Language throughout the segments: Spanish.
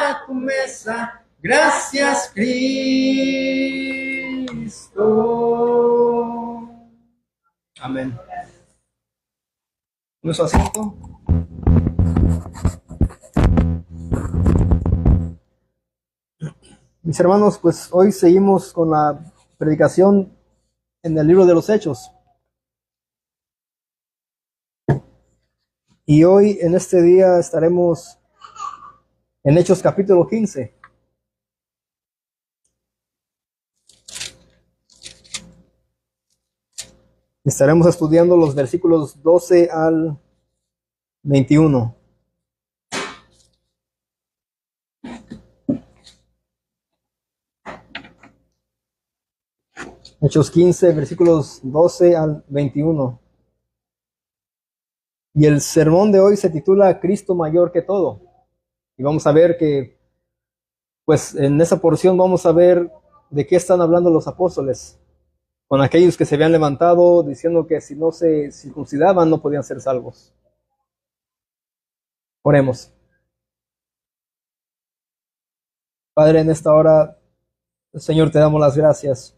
a tu mesa. Gracias, Cristo. Amén. Nuestro asiento. Mis hermanos, pues hoy seguimos con la predicación en el libro de los Hechos. Y hoy, en este día, estaremos en Hechos capítulo 15. Estaremos estudiando los versículos 12 al 21. Hechos 15, versículos 12 al 21. Y el sermón de hoy se titula Cristo mayor que todo. Y vamos a ver que, pues en esa porción vamos a ver de qué están hablando los apóstoles, con aquellos que se habían levantado diciendo que si no se circuncidaban no podían ser salvos. Oremos. Padre, en esta hora, Señor, te damos las gracias.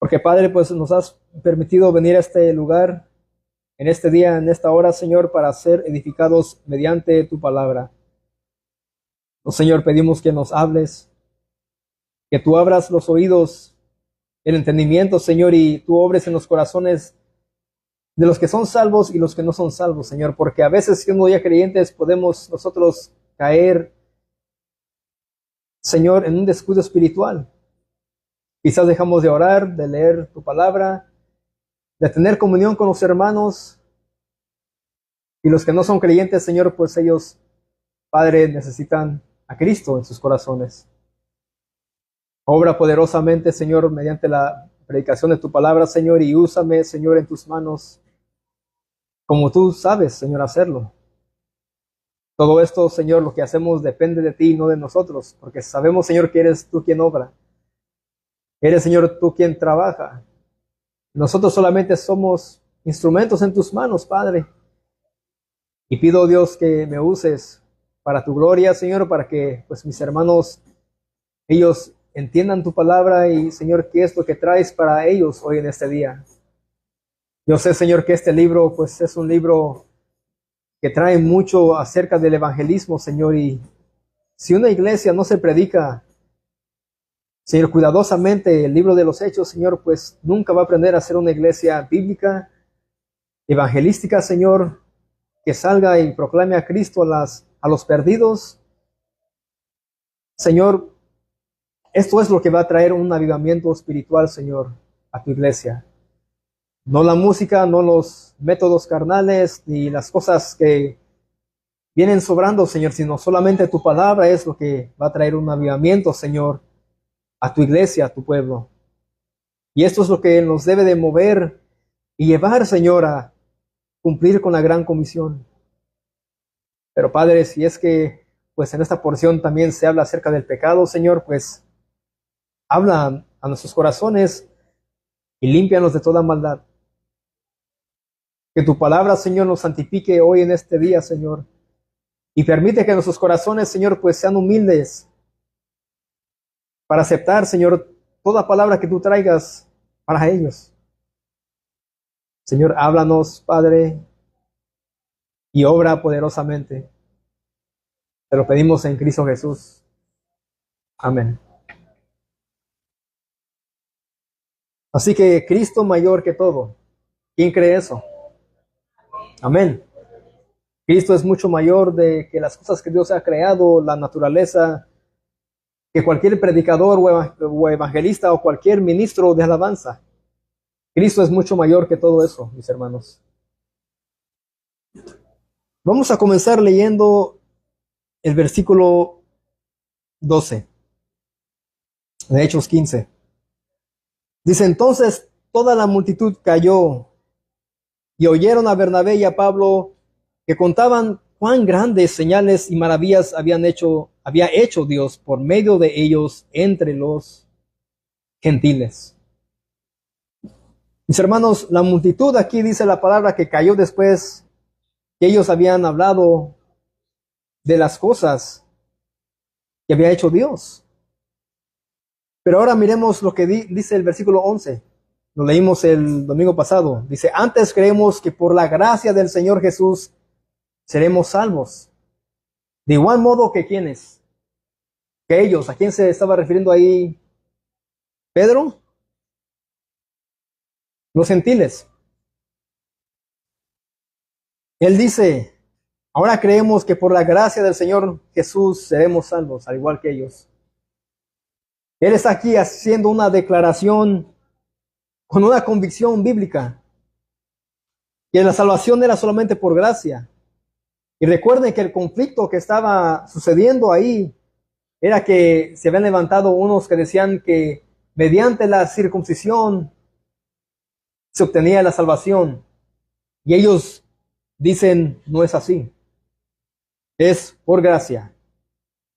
Porque, Padre, pues nos has permitido venir a este lugar, en este día, en esta hora, Señor, para ser edificados mediante tu palabra. Señor, pedimos que nos hables, que tú abras los oídos, el entendimiento, Señor, y tú obres en los corazones de los que son salvos y los que no son salvos, Señor, porque a veces siendo ya creyentes podemos nosotros caer, Señor, en un descuido espiritual. Quizás dejamos de orar, de leer tu palabra, de tener comunión con los hermanos, y los que no son creyentes, Señor, pues ellos, Padre, necesitan a Cristo en sus corazones. Obra poderosamente, Señor, mediante la predicación de tu palabra, Señor, y úsame, Señor, en tus manos, como tú sabes, Señor, hacerlo. Todo esto, Señor, lo que hacemos depende de ti y no de nosotros, porque sabemos, Señor, que eres tú quien obra. Eres, Señor, tú quien trabaja. Nosotros solamente somos instrumentos en tus manos, Padre. Y pido, Dios, que me uses para tu gloria, Señor, para que pues mis hermanos, ellos entiendan tu palabra y, Señor, qué es lo que traes para ellos hoy en este día. Yo sé, Señor, que este libro pues es un libro que trae mucho acerca del evangelismo, Señor, y si una iglesia no se predica, Señor, cuidadosamente el libro de los Hechos, Señor, pues nunca va a aprender a ser una iglesia bíblica, evangelística, Señor, que salga y proclame a Cristo a los perdidos. Señor, esto es lo que va a traer un avivamiento espiritual, Señor, a tu iglesia. No la música, no los métodos carnales, ni las cosas que vienen sobrando, Señor, sino solamente tu palabra es lo que va a traer un avivamiento, Señor, a tu iglesia, a tu pueblo. Y esto es lo que nos debe de mover y llevar, Señor, a cumplir con la gran comisión. Pero, Padre, si es que pues en esta porción también se habla acerca del pecado, Señor, pues habla a nuestros corazones y límpianos de toda maldad. Que tu palabra, Señor, nos santifique hoy en este día, Señor, y permite que nuestros corazones, Señor, pues sean humildes para aceptar, Señor, toda palabra que tú traigas para ellos. Señor, háblanos, Padre, y obra poderosamente. Te lo pedimos en Cristo Jesús. Amén. Así que Cristo mayor que todo. ¿Quién cree eso? Amén. Cristo es mucho mayor de que las cosas que Dios ha creado, la naturaleza, que cualquier predicador o evangelista o cualquier ministro de alabanza. Cristo es mucho mayor que todo eso, mis hermanos. Vamos a comenzar leyendo el versículo 12 de Hechos 15. Dice: entonces toda la multitud cayó y oyeron a Bernabé y a Pablo que contaban cuán grandes señales y maravillas había hecho Dios por medio de ellos entre los gentiles. Mis hermanos, la multitud, aquí dice la palabra, que cayó después que ellos habían hablado de las cosas que había hecho Dios. Pero ahora miremos lo que dice el versículo 11. Lo leímos el domingo pasado. Dice, antes creemos que por la gracia del Señor Jesús seremos salvos. De igual modo que quienes, que ellos. ¿A quién se estaba refiriendo ahí Pedro? Los gentiles. Él dice, ahora creemos que por la gracia del Señor Jesús seremos salvos, al igual que ellos. Él está aquí haciendo una declaración con una convicción bíblica, que la salvación era solamente por gracia. Y recuerden que el conflicto que estaba sucediendo ahí era que se habían levantado unos que decían que mediante la circuncisión se obtenía la salvación. Y ellos dicen, no es así. Es por gracia.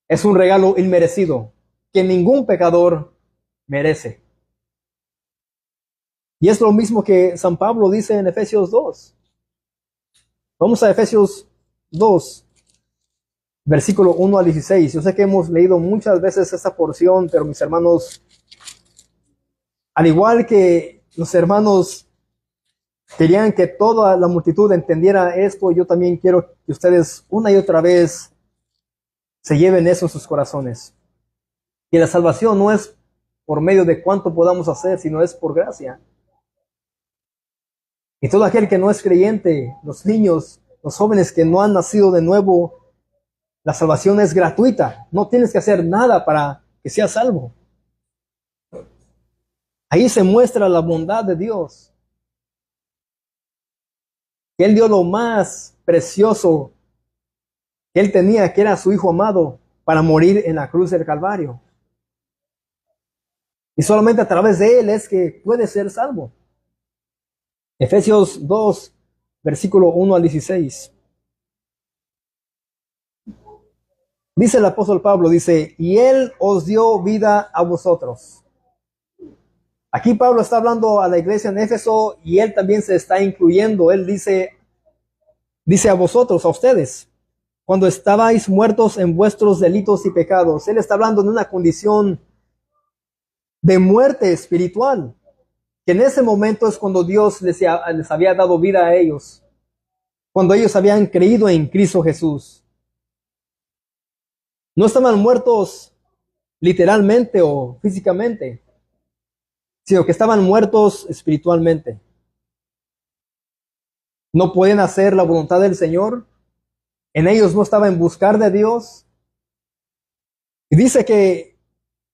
Es un regalo inmerecido que ningún pecador merece. Y es lo mismo que San Pablo dice en Efesios 2. Vamos a Efesios 2, versículo 1 al 16. Yo sé que hemos leído muchas veces esta porción, pero mis hermanos, al igual que los hermanos querían que toda la multitud entendiera esto, yo también quiero que ustedes una y otra vez se lleven eso en sus corazones. Que la salvación no es por medio de cuánto podamos hacer, sino es por gracia. Y todo aquel que no es creyente, los niños, los jóvenes que no han nacido de nuevo, la salvación es gratuita. No tienes que hacer nada para que seas salvo. Ahí se muestra la bondad de Dios. Que Él dio lo más precioso que Él tenía, que era su Hijo amado, para morir en la cruz del Calvario. Y solamente a través de Él es que puede ser salvo. Efesios 2, versículo 1 al 16. Dice el apóstol Pablo, dice, y Él os dio vida a vosotros. Aquí Pablo está hablando a la iglesia en Éfeso y él también se está incluyendo. Él dice a vosotros, a ustedes, cuando estabais muertos en vuestros delitos y pecados. Él está hablando de una condición de muerte espiritual, que en ese momento es cuando Dios les había dado vida a ellos, cuando ellos habían creído en Cristo Jesús. No estaban muertos literalmente o físicamente, sino que estaban muertos espiritualmente. No podían hacer la voluntad del Señor. En ellos no estaba en buscar de Dios. Y dice que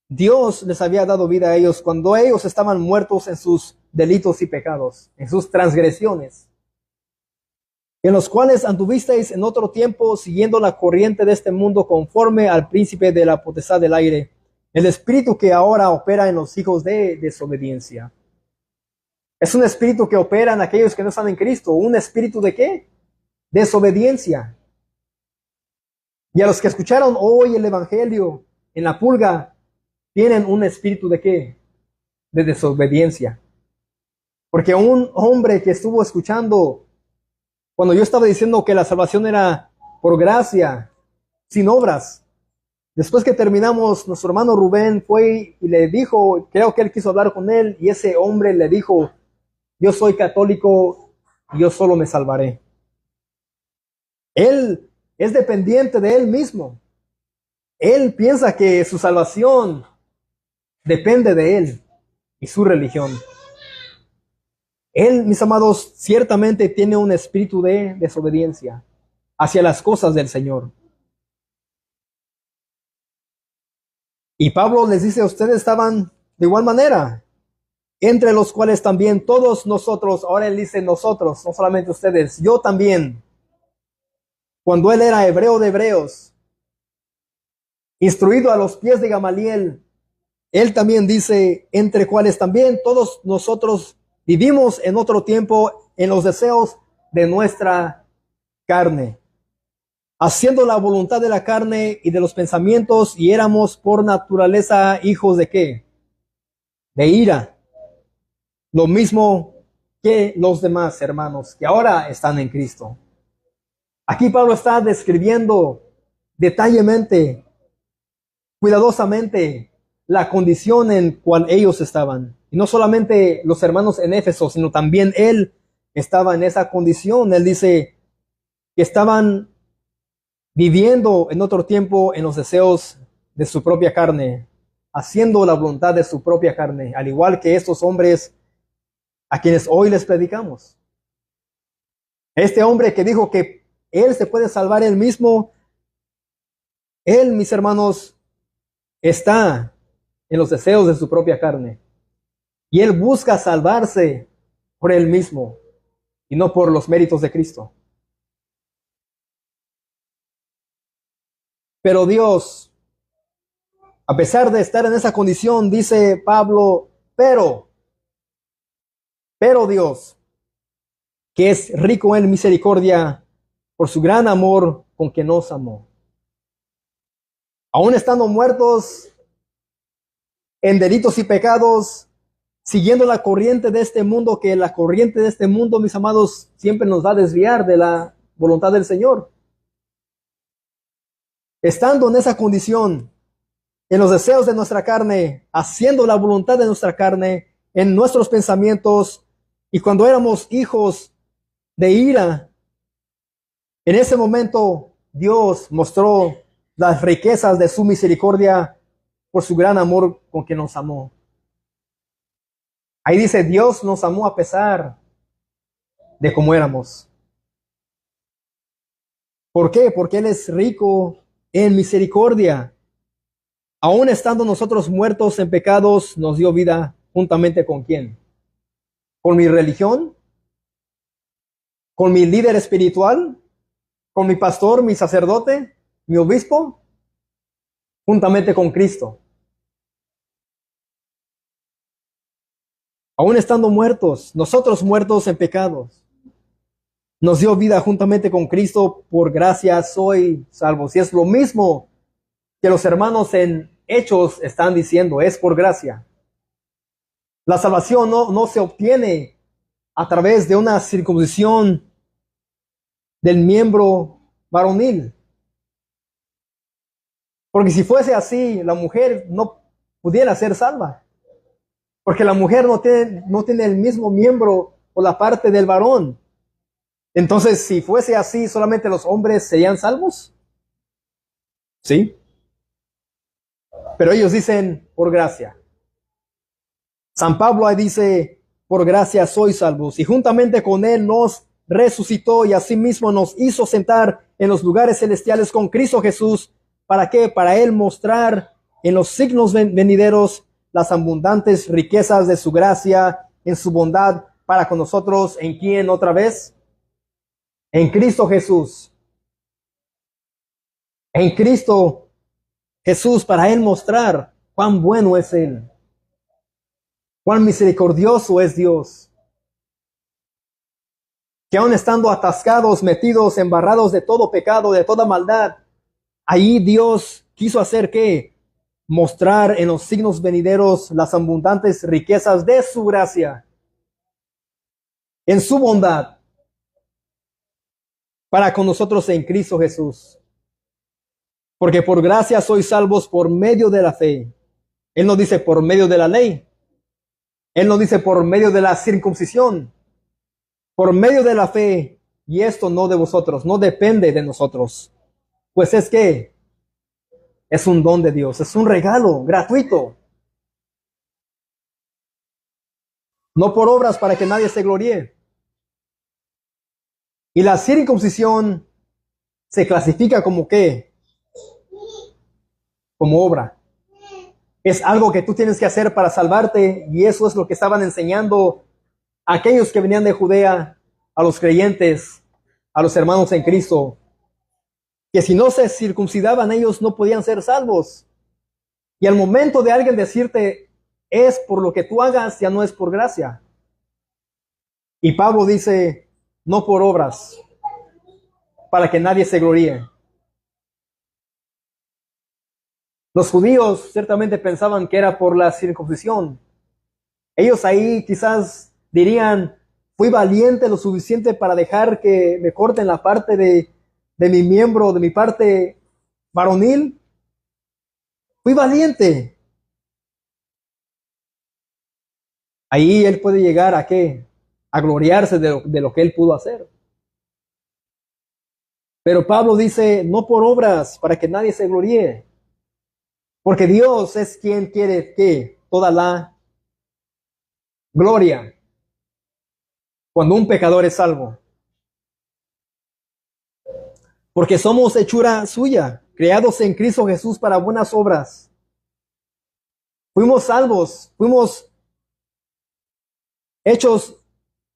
Dios les había dado vida a ellos cuando ellos estaban muertos en sus delitos y pecados, en sus transgresiones, en los cuales anduvisteis en otro tiempo siguiendo la corriente de este mundo conforme al príncipe de la potestad del aire, el espíritu que ahora opera en los hijos de desobediencia. Es un espíritu que opera en aquellos que no están en Cristo. ¿Un espíritu de qué? Desobediencia. Y a los que escucharon hoy el evangelio en la pulga, tienen un espíritu de qué? De desobediencia. Porque un hombre que estuvo escuchando cuando yo estaba diciendo que la salvación era por gracia, sin obras, después que terminamos, nuestro hermano Rubén fue y le dijo, creo que él quiso hablar con él, y ese hombre le dijo, yo soy católico y yo solo me salvaré. Él es dependiente de él mismo. Él piensa que su salvación depende de él y su religión. Él, mis amados, ciertamente tiene un espíritu de desobediencia hacia las cosas del Señor. Y Pablo les dice, ustedes estaban de igual manera, entre los cuales también todos nosotros, ahora él dice nosotros, no solamente ustedes, yo también, cuando él era hebreo de hebreos, instruido a los pies de Gamaliel, él también dice, entre cuales también todos nosotros vivimos en otro tiempo en los deseos de nuestra carne, haciendo la voluntad de la carne y de los pensamientos, y éramos por naturaleza hijos de ¿qué? De ira. Lo mismo que los demás hermanos que ahora están en Cristo. Aquí Pablo está describiendo detallemente cuidadosamente la condición en cual ellos estaban. Y no solamente los hermanos en Éfeso, sino también él estaba en esa condición. Él dice que estaban viviendo en otro tiempo en los deseos de su propia carne, haciendo la voluntad de su propia carne, al igual que estos hombres a quienes hoy les predicamos. Este hombre que dijo que él se puede salvar él mismo, él, mis hermanos, está en los deseos de su propia carne. Y él busca salvarse por él mismo y no por los méritos de Cristo. Pero Dios, a pesar de estar en esa condición, dice Pablo, pero Dios, que es rico en misericordia por su gran amor con que nos amó. Aún estando muertos en delitos y pecados, siguiendo la corriente de este mundo, que la corriente de este mundo, mis amados, siempre nos va a desviar de la voluntad del Señor. Estando en esa condición, en los deseos de nuestra carne, haciendo la voluntad de nuestra carne, en nuestros pensamientos, y cuando éramos hijos de ira, en ese momento Dios mostró las riquezas de su misericordia por su gran amor con que nos amó. Ahí dice, Dios nos amó a pesar de cómo éramos. ¿Por qué? Porque Él es rico en misericordia. Aún estando nosotros muertos en pecados, nos dio vida juntamente con ¿quién? ¿Con mi religión? ¿Con mi líder espiritual? ¿Con mi pastor, mi sacerdote, mi obispo? Juntamente con Cristo. Aún estando muertos, nosotros muertos en pecados, nos dio vida juntamente con Cristo, por gracia soy salvos. Y es lo mismo que los hermanos en Hechos están diciendo, es por gracia. La salvación no se obtiene a través de una circuncisión del miembro varonil. Porque si fuese así, la mujer no pudiera ser salva. Porque la mujer no tiene el mismo miembro o la parte del varón. Entonces, si fuese así, ¿solamente los hombres serían salvos? Sí. Pero ellos dicen, por gracia. San Pablo ahí dice, por gracia sois salvos. Y juntamente con él nos resucitó y asimismo nos hizo sentar en los lugares celestiales con Cristo Jesús. ¿Para qué? Para él mostrar en los siglos venideros las abundantes riquezas de su gracia en su bondad para con nosotros. ¿En quién otra vez? En Cristo Jesús. En Cristo Jesús, para él mostrar cuán bueno es él, cuán misericordioso es Dios. Que aun estando atascados, metidos, embarrados de todo pecado, de toda maldad, ahí Dios quiso hacer ¿qué? Mostrar en los signos venideros las abundantes riquezas de su gracia, en su bondad, para con nosotros en Cristo Jesús. Porque por gracia sois salvos por medio de la fe. Él no dice por medio de la ley. Él no dice por medio de la circuncisión. Por medio de la fe. Y esto no de vosotros, no depende de nosotros. Pues es que es un don de Dios, es un regalo gratuito. No por obras para que nadie se gloríe. Y la circuncisión se clasifica como ¿qué? Como obra. Es algo que tú tienes que hacer para salvarte, y eso es lo que estaban enseñando a aquellos que venían de Judea, a los creyentes, a los hermanos en Cristo, que si no se circuncidaban ellos no podían ser salvos. Y al momento de alguien decirte es por lo que tú hagas, ya no es por gracia. Y Pablo dice, no por obras, para que nadie se gloríe. Los judíos ciertamente pensaban que era por la circuncisión. Ellos ahí quizás dirían, fui valiente lo suficiente para dejar que me corten la parte de mi miembro, de mi parte varonil. Fui valiente. Ahí él puede llegar a qué? A gloriarse de lo que él pudo hacer. Pero Pablo dice, no por obras, para que nadie se gloríe. Porque Dios es quien quiere que toda la gloria cuando un pecador es salvo. Porque somos hechura suya, creados en Cristo Jesús para buenas obras. Fuimos salvos, fuimos hechos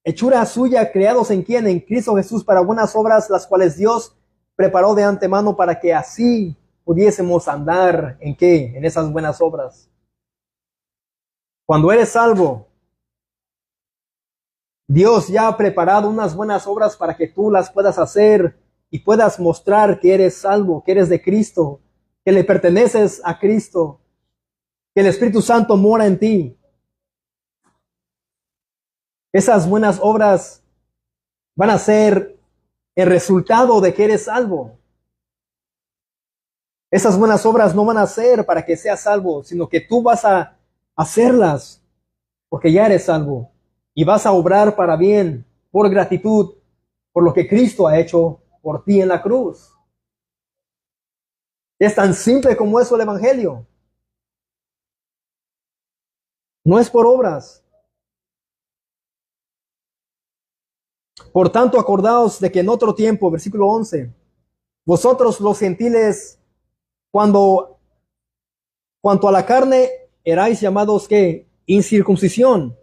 hechura suya, creados en quién, en Cristo Jesús para buenas obras, las cuales Dios preparó de antemano para que así pudiésemos andar en qué, en esas buenas obras. Cuando eres salvo, Dios ya ha preparado unas buenas obras para que tú las puedas hacer y puedas mostrar que eres salvo, que eres de Cristo, que le perteneces a Cristo, que el Espíritu Santo mora en ti. Esas buenas obras van a ser el resultado de que eres salvo. Esas buenas obras no van a ser para que seas salvo, sino que tú vas a hacerlas porque ya eres salvo y vas a obrar para bien, por gratitud, por lo que Cristo ha hecho por ti en la cruz. Es tan simple como eso el Evangelio. No es por obras. Por tanto, acordaos de que en otro tiempo, versículo 11, vosotros los gentiles, cuanto a la carne, erais llamados ¿qué? Incircuncisión,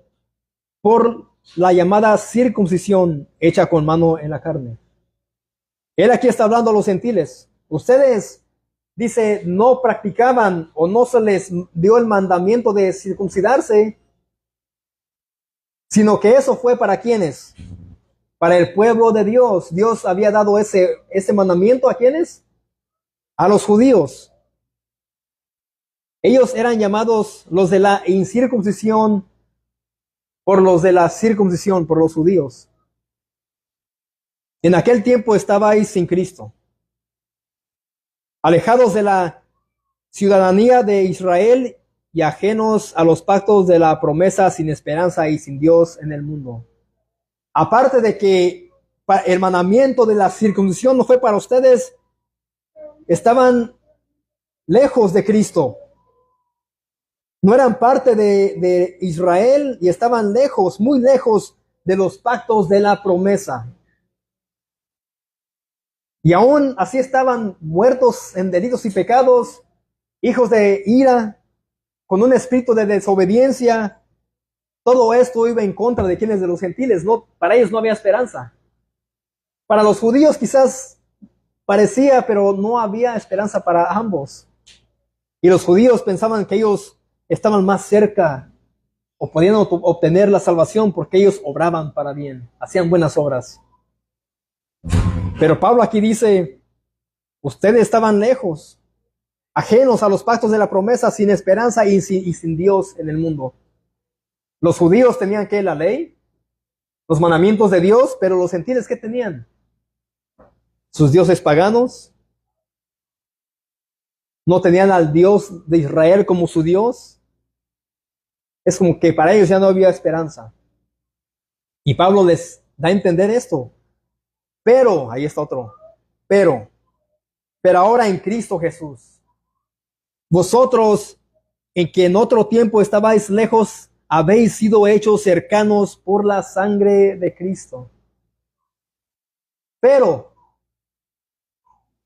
por la llamada circuncisión hecha con mano en la carne. Él aquí está hablando a los gentiles. Ustedes, dice, no practicaban o no se les dio el mandamiento de circuncidarse, sino que eso fue para quienes, para el pueblo de Dios. Dios había dado ese mandamiento a quienes, a los judíos. Ellos eran llamados los de la incircuncisión por los de la circuncisión, por los judíos. En aquel tiempo estabais sin Cristo, alejados de la ciudadanía de Israel y ajenos a los pactos de la promesa, sin esperanza y sin Dios en el mundo. Aparte de que el mandamiento de la circuncisión no fue para ustedes, estaban lejos de Cristo. No eran parte de Israel y estaban lejos, muy lejos de los pactos de la promesa. Y aún así estaban muertos en delitos y pecados, hijos de ira, con un espíritu de desobediencia. Todo esto iba en contra de quienes, de los gentiles. No, para ellos no había esperanza. Para los judíos quizás parecía, pero no había esperanza para ambos. Y los judíos pensaban que ellos estaban más cerca o podían obtener la salvación porque ellos obraban para bien, hacían buenas obras. Pero Pablo aquí dice, ustedes estaban lejos, ajenos a los pactos de la promesa, sin esperanza y sin Dios en el mundo. Los judíos tenían ¿qué? La ley, los mandamientos de Dios, pero los gentiles ¿qué tenían? Sus dioses paganos. No tenían al Dios de Israel como su Dios. Es como que para ellos ya no había esperanza. Y Pablo les da a entender esto. Pero, ahí está otro, pero ahora en Cristo Jesús, vosotros en que en otro tiempo estabais lejos, habéis sido hechos cercanos por la sangre de Cristo. Pero,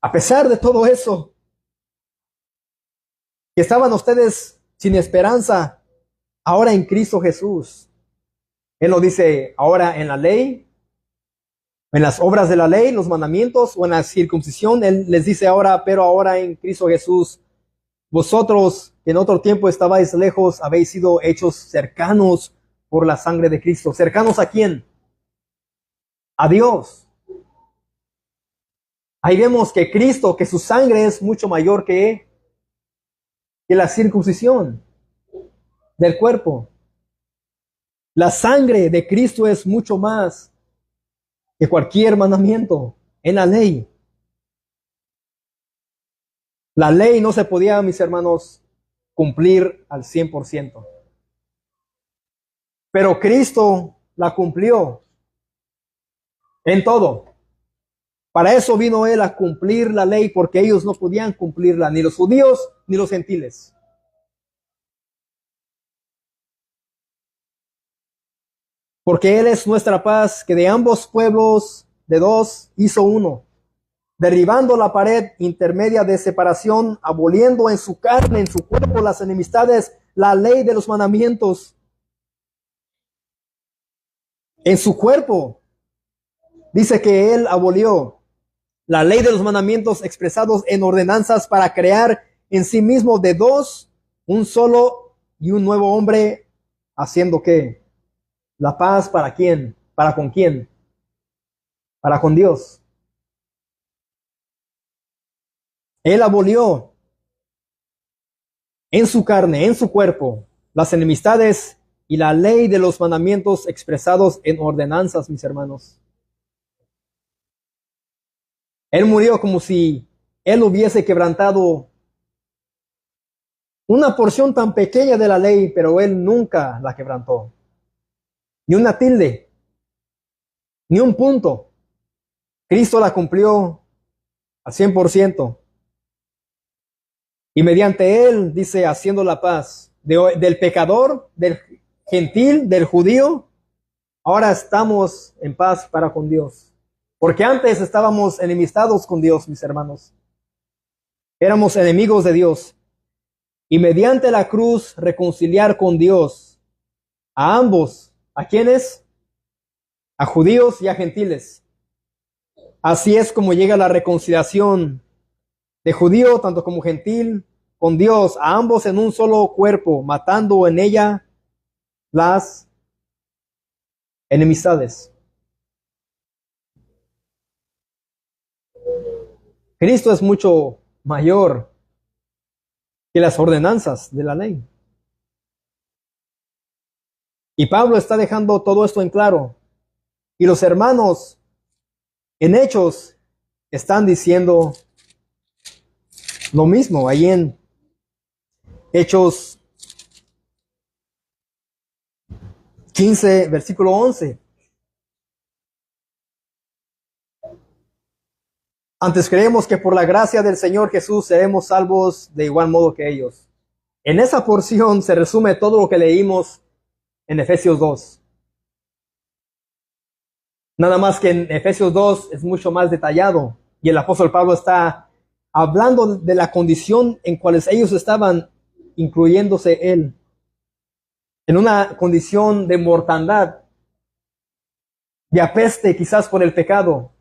a pesar de todo eso, que estaban ustedes sin esperanza, ahora en Cristo Jesús. Él lo dice ahora en la ley, en las obras de la ley, los mandamientos o en la circuncisión. Él les dice ahora, pero ahora en Cristo Jesús, vosotros que en otro tiempo estabais lejos, habéis sido hechos cercanos por la sangre de Cristo. ¿Cercanos a quién? A Dios. Ahí vemos que Cristo, que su sangre es mucho mayor que la circuncisión del cuerpo. La sangre de Cristo es mucho más que cualquier mandamiento en la ley. La ley no se podía, mis hermanos, cumplir al 100%. Pero Cristo la cumplió en todo. Para eso vino Él, a cumplir la ley, porque ellos no podían cumplirla, ni los judíos ni los gentiles. Porque Él es nuestra paz, que de ambos pueblos, de dos, hizo uno, derribando la pared intermedia de separación, aboliendo en su carne, en su cuerpo, las enemistades, la ley de los mandamientos. En su cuerpo, dice que Él abolió la ley de los mandamientos expresados en ordenanzas, para crear en sí mismo de dos un solo y un nuevo hombre, haciendo ¿qué? La paz. ¿Para quién? ¿Para con quién? Para con Dios. Él abolió en su carne, en su cuerpo, las enemistades y la ley de los mandamientos expresados en ordenanzas, mis hermanos. Él murió como si Él hubiese quebrantado una porción tan pequeña de la ley, pero Él nunca la quebrantó. Ni una tilde, ni un punto. Cristo la cumplió al 100%. Y mediante Él, dice, haciendo la paz del pecador, del gentil, del judío, ahora estamos en paz para con Dios. Porque antes estábamos enemistados con Dios, mis hermanos. Éramos enemigos de Dios. Y mediante la cruz reconciliar con Dios a ambos. ¿A quiénes? A judíos y a gentiles. Así es como llega la reconciliación de judío tanto como gentil con Dios, a ambos en un solo cuerpo, matando en ella las enemistades. Cristo es mucho mayor que las ordenanzas de la ley. Y Pablo está dejando todo esto en claro. Y los hermanos en Hechos están diciendo lo mismo. Ahí en Hechos 15, versículo 11. Antes creemos que por la gracia del Señor Jesús seremos salvos de igual modo que ellos. En esa porción se resume todo lo que leímos en Efesios 2. Nada más que en Efesios 2 es mucho más detallado. Y el apóstol Pablo está hablando de la condición en cuales ellos estaban, incluyéndose él, en una condición de mortandad, de apeste quizás por el pecado.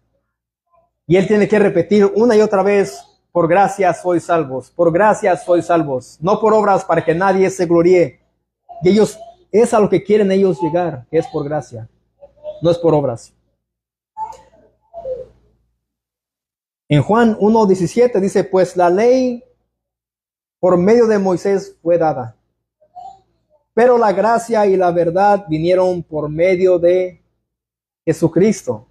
Y él tiene que repetir una y otra vez: por gracia sois salvos, por gracia sois salvos, no por obras para que nadie se gloríe. Y ellos, es a lo que quieren ellos llegar, que es por gracia, no es por obras. En Juan 1:17 dice: pues la ley por medio de Moisés fue dada, pero la gracia y la verdad vinieron por medio de Jesucristo.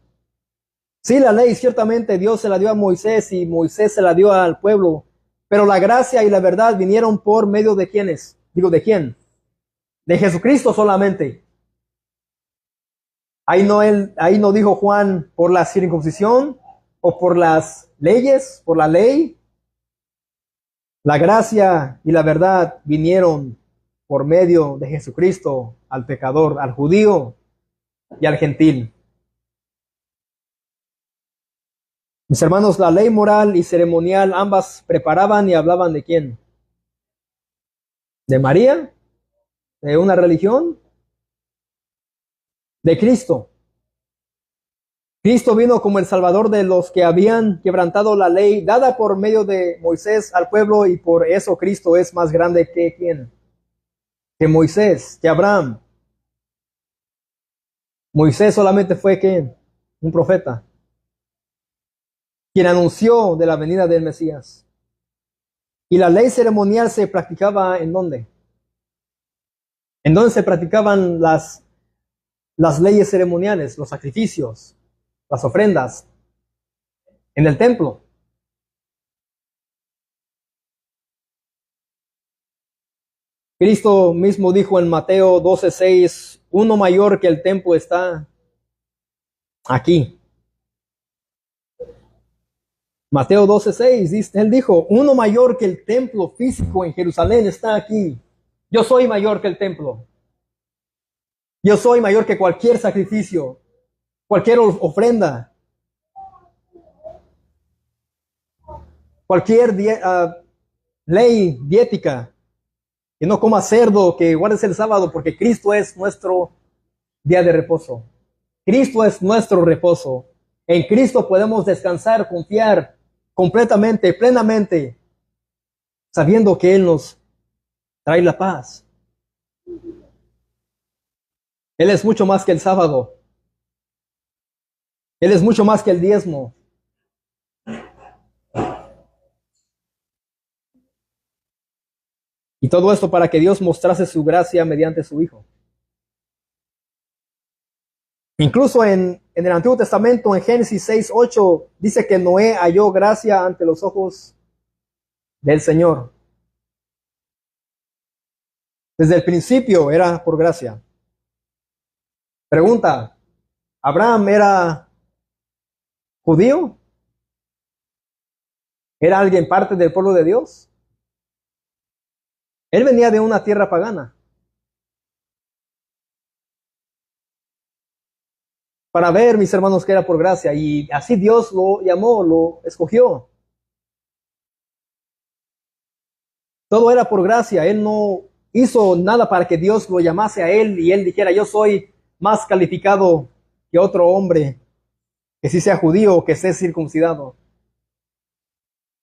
Sí, la ley ciertamente Dios se la dio a Moisés y Moisés se la dio al pueblo, pero la gracia y la verdad vinieron por medio de ¿quiénes? Digo, ¿de quién? De Jesucristo solamente. Ahí no dijo Juan por la circuncisión o por las leyes, por la ley. La gracia y la verdad vinieron por medio de Jesucristo al pecador, al judío y al gentil. Mis hermanos, la ley moral y ceremonial ambas preparaban y hablaban ¿de quién? ¿De María? ¿De una religión? De Cristo. Cristo vino como el Salvador de los que habían quebrantado la ley dada por medio de Moisés al pueblo, y por eso Cristo es más grande que ¿quién? Que Moisés, que Abraham. Moisés solamente fue ¿quién? Un profeta, quien anunció de la venida del Mesías. Y la ley ceremonial se practicaba ¿en dónde? ¿En dónde se practicaban las leyes ceremoniales, los sacrificios, las ofrendas? En el templo. Cristo mismo dijo en Mateo 12:6, uno mayor que el templo está aquí. Mateo 12:6, él dijo, uno mayor que el templo físico en Jerusalén está aquí. Yo soy mayor que el templo. Yo soy mayor que cualquier sacrificio, cualquier ofrenda, cualquier ley diética. Que no coma cerdo, que guardes el sábado, porque Cristo es nuestro día de reposo. Cristo es nuestro reposo. En Cristo podemos descansar, confiar completamente, plenamente, sabiendo que Él nos trae la paz. Él es mucho más que el sábado. Él es mucho más que el diezmo. Y todo esto para que Dios mostrase su gracia mediante su Hijo. Incluso en el Antiguo Testamento, en Génesis 6:8, dice que Noé halló gracia ante los ojos del Señor. Desde el principio era por gracia. Pregunta, ¿Abraham era judío? ¿Era alguien parte del pueblo de Dios? Él venía de una tierra pagana. Para ver, mis hermanos, que era por gracia, y así Dios lo llamó, lo escogió. Todo era por gracia. Él no hizo nada para que Dios lo llamase a él y él dijera, yo soy más calificado que otro hombre, que sí sea judío o que esté circuncidado.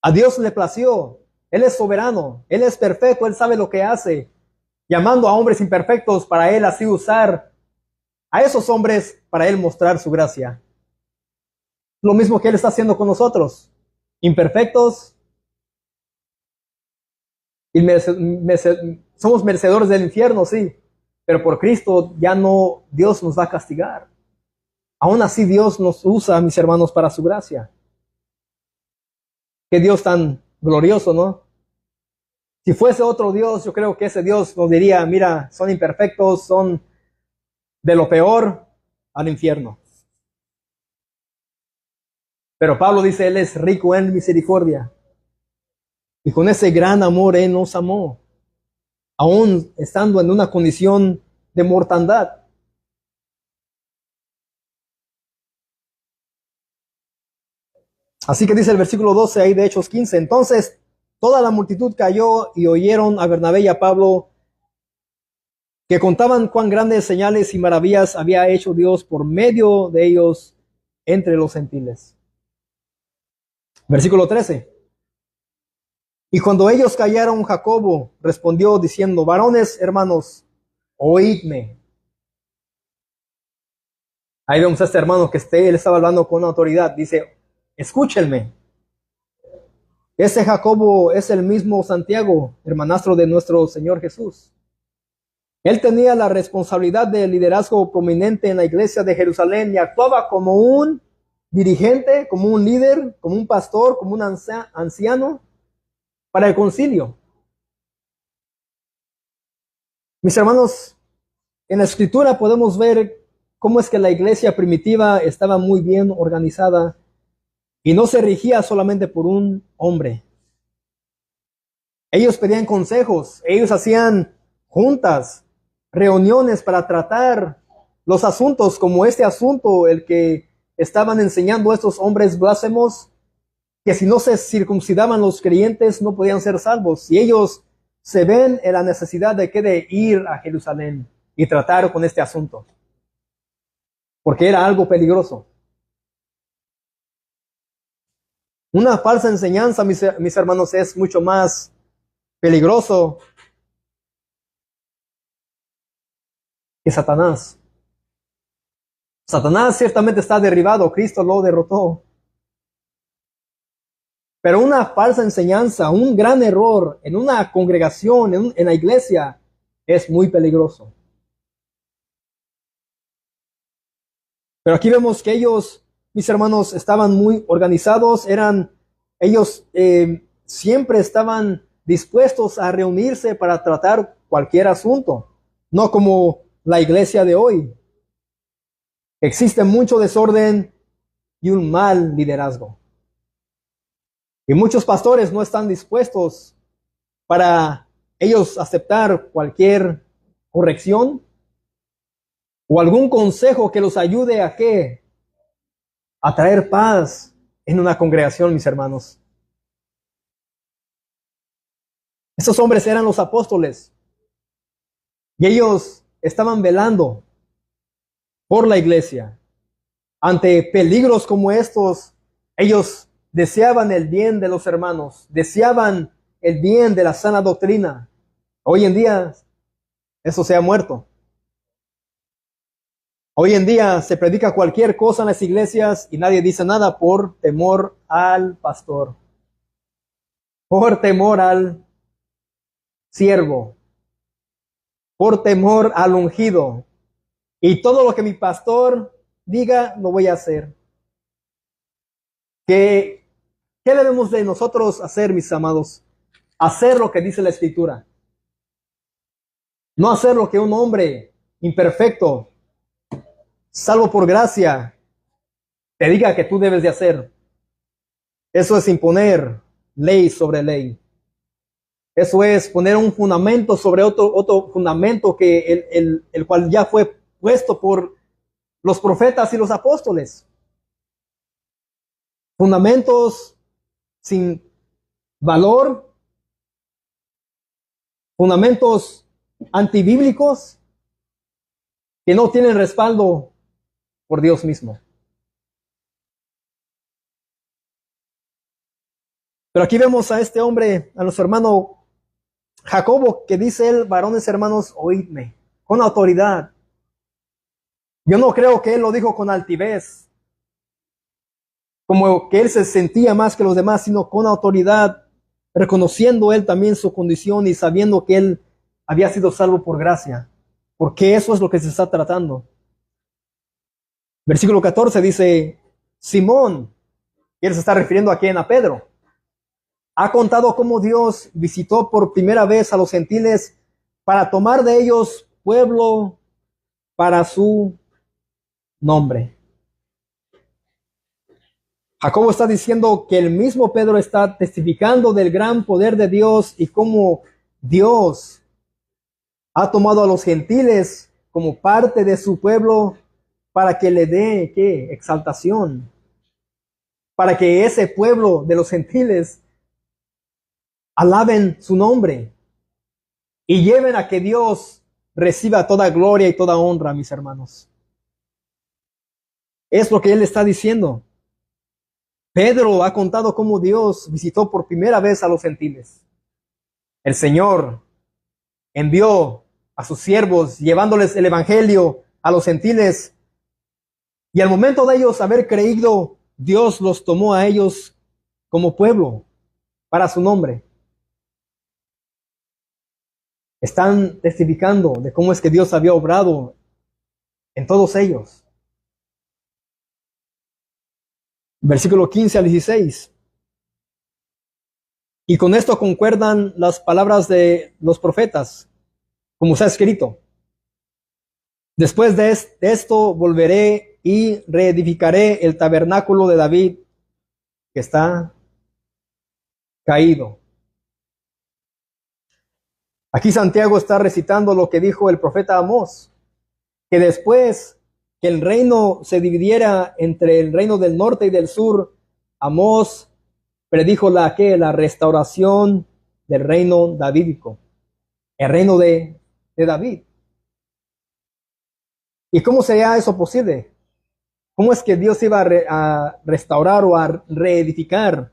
A Dios le plació. Él es soberano, Él es perfecto, Él sabe lo que hace, llamando a hombres imperfectos para Él así usar a esos hombres para Él mostrar su gracia. Lo mismo que Él está haciendo con nosotros, imperfectos, y somos merecedores del infierno, sí, pero por Cristo ya no, Dios nos va a castigar. Aún así Dios nos usa, mis hermanos, para su gracia. Qué Dios tan glorioso, ¿no? Si fuese otro Dios, yo creo que ese Dios nos diría, mira, son imperfectos, son de lo peor al infierno. Pero Pablo dice, Él es rico en misericordia. Y con ese gran amor Él nos amó, aún estando en una condición de mortandad. Así que dice el versículo 12 ahí de Hechos 15, entonces toda la multitud cayó y oyeron a Bernabé y a Pablo que contaban cuán grandes señales y maravillas había hecho Dios por medio de ellos entre los gentiles. Versículo 13. Y cuando ellos callaron, Jacobo respondió diciendo, varones hermanos, oídme. Ahí vemos a este hermano que él estaba hablando con autoridad, dice, escúchenme. Ese Jacobo es el mismo Santiago, hermanastro de nuestro Señor Jesús. Él tenía la responsabilidad de liderazgo prominente en la iglesia de Jerusalén y actuaba como un dirigente, como un líder, como un pastor, como un anciano para el concilio. Mis hermanos, en la escritura podemos ver cómo es que la iglesia primitiva estaba muy bien organizada y no se regía solamente por un hombre. Ellos pedían consejos, ellos hacían juntas, reuniones para tratar los asuntos como este asunto, el que estaban enseñando estos hombres blasfemos, que si no se circuncidaban los creyentes no podían ser salvos. Y ellos se ven en la necesidad de ir a Jerusalén y tratar con este asunto, porque era algo peligroso. Una falsa enseñanza, mis hermanos, es mucho más peligroso que Satanás. Satanás ciertamente está derribado, Cristo lo derrotó. Pero una falsa enseñanza, un gran error en una congregación, en la iglesia, es muy peligroso. Pero aquí vemos que ellos, mis hermanos, estaban muy organizados, ellos siempre estaban dispuestos a reunirse para tratar cualquier asunto, no como la iglesia de hoy. Existe mucho desorden y un mal liderazgo. Y muchos pastores no están dispuestos para ellos aceptar cualquier corrección o algún consejo que los ayude a qué, a traer paz en una congregación, mis hermanos. Esos hombres eran los apóstoles y ellos estaban velando por la iglesia. Ante peligros como estos, ellos deseaban el bien de los hermanos, deseaban el bien de la sana doctrina. Hoy en día eso se ha muerto. Hoy en día se predica cualquier cosa en las iglesias y nadie dice nada por temor al pastor, por temor al siervo, por temor al ungido. Y todo lo que mi pastor diga, lo voy a hacer. ¿Qué debemos de nosotros hacer, mis amados? Hacer lo que dice la Escritura. No hacer lo que un hombre imperfecto, salvo por gracia, te diga que tú debes de hacer. Eso es imponer ley sobre ley. Eso es poner un fundamento sobre otro fundamento que el cual ya fue puesto por los profetas y los apóstoles. Fundamentos sin valor, fundamentos antibíblicos que no tienen respaldo por Dios mismo. Pero aquí vemos a este hombre, a nuestro hermano Jacobo, que dice él: varones hermanos, oídme, con autoridad. Yo no creo que él lo dijo con altivez, como que él se sentía más que los demás, sino con autoridad, reconociendo él también su condición y sabiendo que él había sido salvo por gracia, porque eso es lo que se está tratando. Versículo 14 dice: Simón, y él se está refiriendo aquí a Pedro, ha contado cómo Dios visitó por primera vez a los gentiles para tomar de ellos pueblo para su nombre. Jacobo está diciendo que el mismo Pedro está testificando del gran poder de Dios y cómo Dios ha tomado a los gentiles como parte de su pueblo para que le dé, ¿qué? Exaltación. Para que ese pueblo de los gentiles alaben su nombre y lleven a que Dios reciba toda gloria y toda honra, mis hermanos. Es lo que él está diciendo. Pedro ha contado cómo Dios visitó por primera vez a los gentiles. El Señor envió a sus siervos llevándoles el evangelio a los gentiles, y al momento de ellos haber creído, Dios los tomó a ellos como pueblo para su nombre. Están testificando de cómo es que Dios había obrado en todos ellos. Versículo 15 al 16. Y con esto concuerdan las palabras de los profetas, como se ha escrito: después de esto volveré y reedificaré el tabernáculo de David que está caído. Aquí Santiago está recitando lo que dijo el profeta Amós, que después que el reino se dividiera entre el reino del norte y del sur, Amós predijo la restauración del reino davídico, el reino de David. ¿Y cómo sería eso posible? ¿Cómo es que Dios iba a restaurar o a reedificar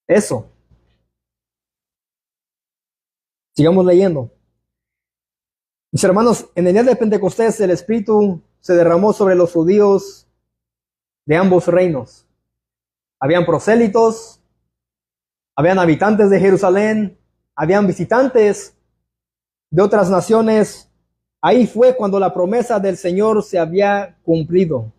eso? Sigamos leyendo. Mis hermanos, en el día de Pentecostés el Espíritu se derramó sobre los judíos de ambos reinos. Habían prosélitos, habían habitantes de Jerusalén, habían visitantes de otras naciones. Ahí fue cuando la promesa del Señor se había cumplido.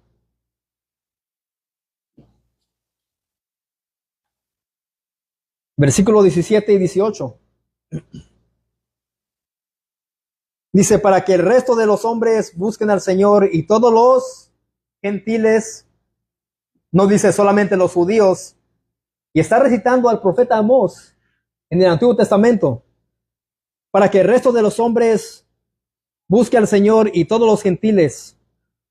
Versículo 17 y 18. Dice, para que el resto de los hombres busquen al Señor y todos los gentiles, no dice solamente los judíos, y está recitando al profeta Amós en el Antiguo Testamento, para que el resto de los hombres busque al Señor y todos los gentiles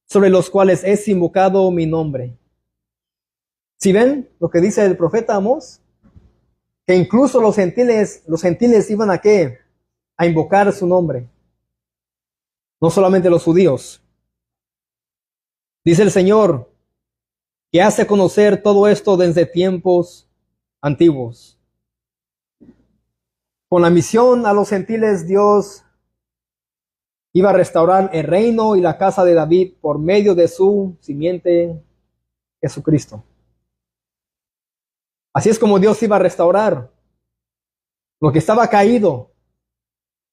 sobre los cuales es invocado mi nombre. ¿Sí ven lo que dice el profeta Amós? Que incluso los gentiles iban a ¿qué? A invocar su nombre. No solamente los judíos. Dice el Señor que hace conocer todo esto desde tiempos antiguos. Con la misión a los gentiles, Dios iba a restaurar el reino y la casa de David por medio de su simiente, Jesucristo. Así es como Dios iba a restaurar lo que estaba caído,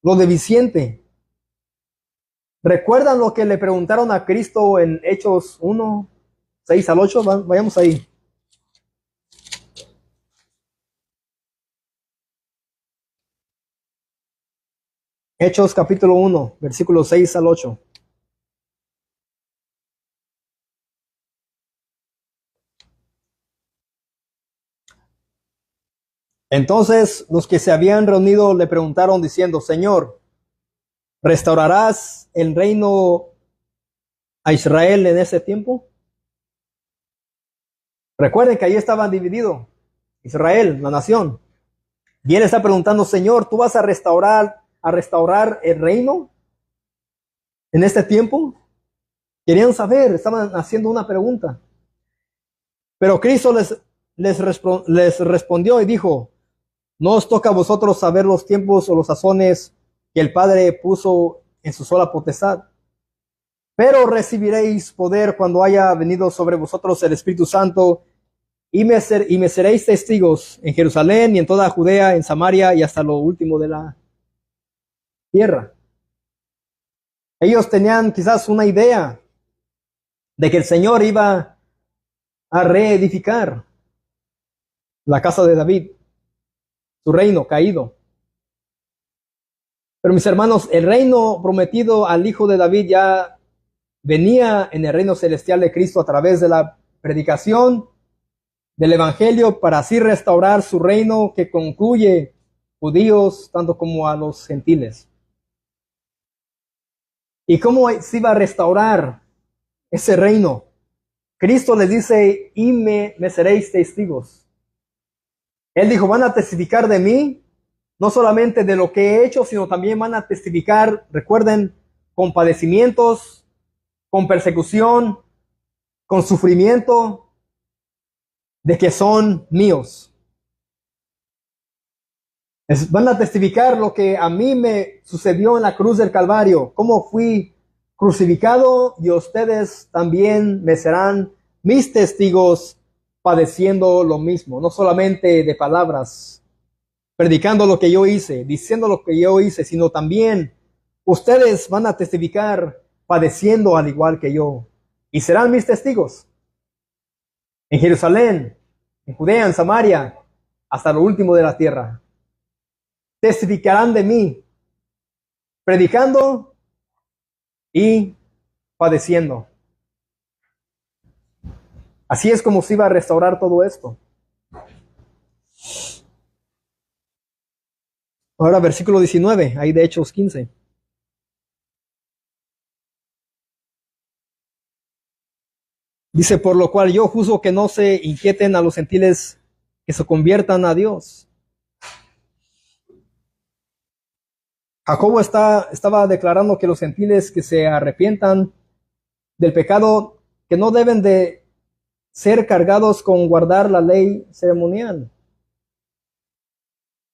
lo deficiente. ¿Recuerdan lo que le preguntaron a Cristo en Hechos 1, 6 al 8? Vayamos ahí. Hechos capítulo 1, versículos 6 al 8. Entonces los que se habían reunido le preguntaron diciendo, Señor, ¿restaurarás el reino a Israel en ese tiempo? Recuerden que ahí estaban divididos, Israel, la nación. Y él está preguntando, Señor, ¿tú vas a restaurar el reino en este tiempo? Querían saber, estaban haciendo una pregunta. Pero Cristo les respondió y dijo, no os toca a vosotros saber los tiempos o los sazones que el Padre puso en su sola potestad. Pero recibiréis poder cuando haya venido sobre vosotros el Espíritu Santo y me seréis testigos en Jerusalén y en toda Judea, en Samaria y hasta lo último de la tierra. Ellos tenían quizás una idea de que el Señor iba a reedificar la casa de David, su reino caído. Pero mis hermanos, el reino prometido al Hijo de David ya venía en el reino celestial de Cristo a través de la predicación del Evangelio para así restaurar su reino que concluye judíos tanto como a los gentiles. ¿Y cómo se iba a restaurar ese reino? Cristo les dice, y me seréis testigos. Él dijo, van a testificar de mí, no solamente de lo que he hecho, sino también van a testificar, recuerden, con padecimientos, con persecución, con sufrimiento, de que son míos. Van a testificar lo que a mí me sucedió en la cruz del Calvario, cómo fui crucificado, y ustedes también me serán mis testigos padeciendo lo mismo, no solamente de palabras, predicando lo que yo hice, diciendo lo que yo hice, sino también ustedes van a testificar padeciendo al igual que yo, y serán mis testigos en Jerusalén, en Judea, en Samaria, hasta lo último de la tierra. Testificarán de mí, predicando y padeciendo. Así es como se iba a restaurar todo esto. Ahora versículo 19, ahí de Hechos 15. Dice, por lo cual yo juzgo que no se inquieten a los gentiles que se conviertan a Dios. Jacobo estaba declarando que los gentiles que se arrepientan del pecado, que no deben de ser cargados con guardar la ley ceremonial.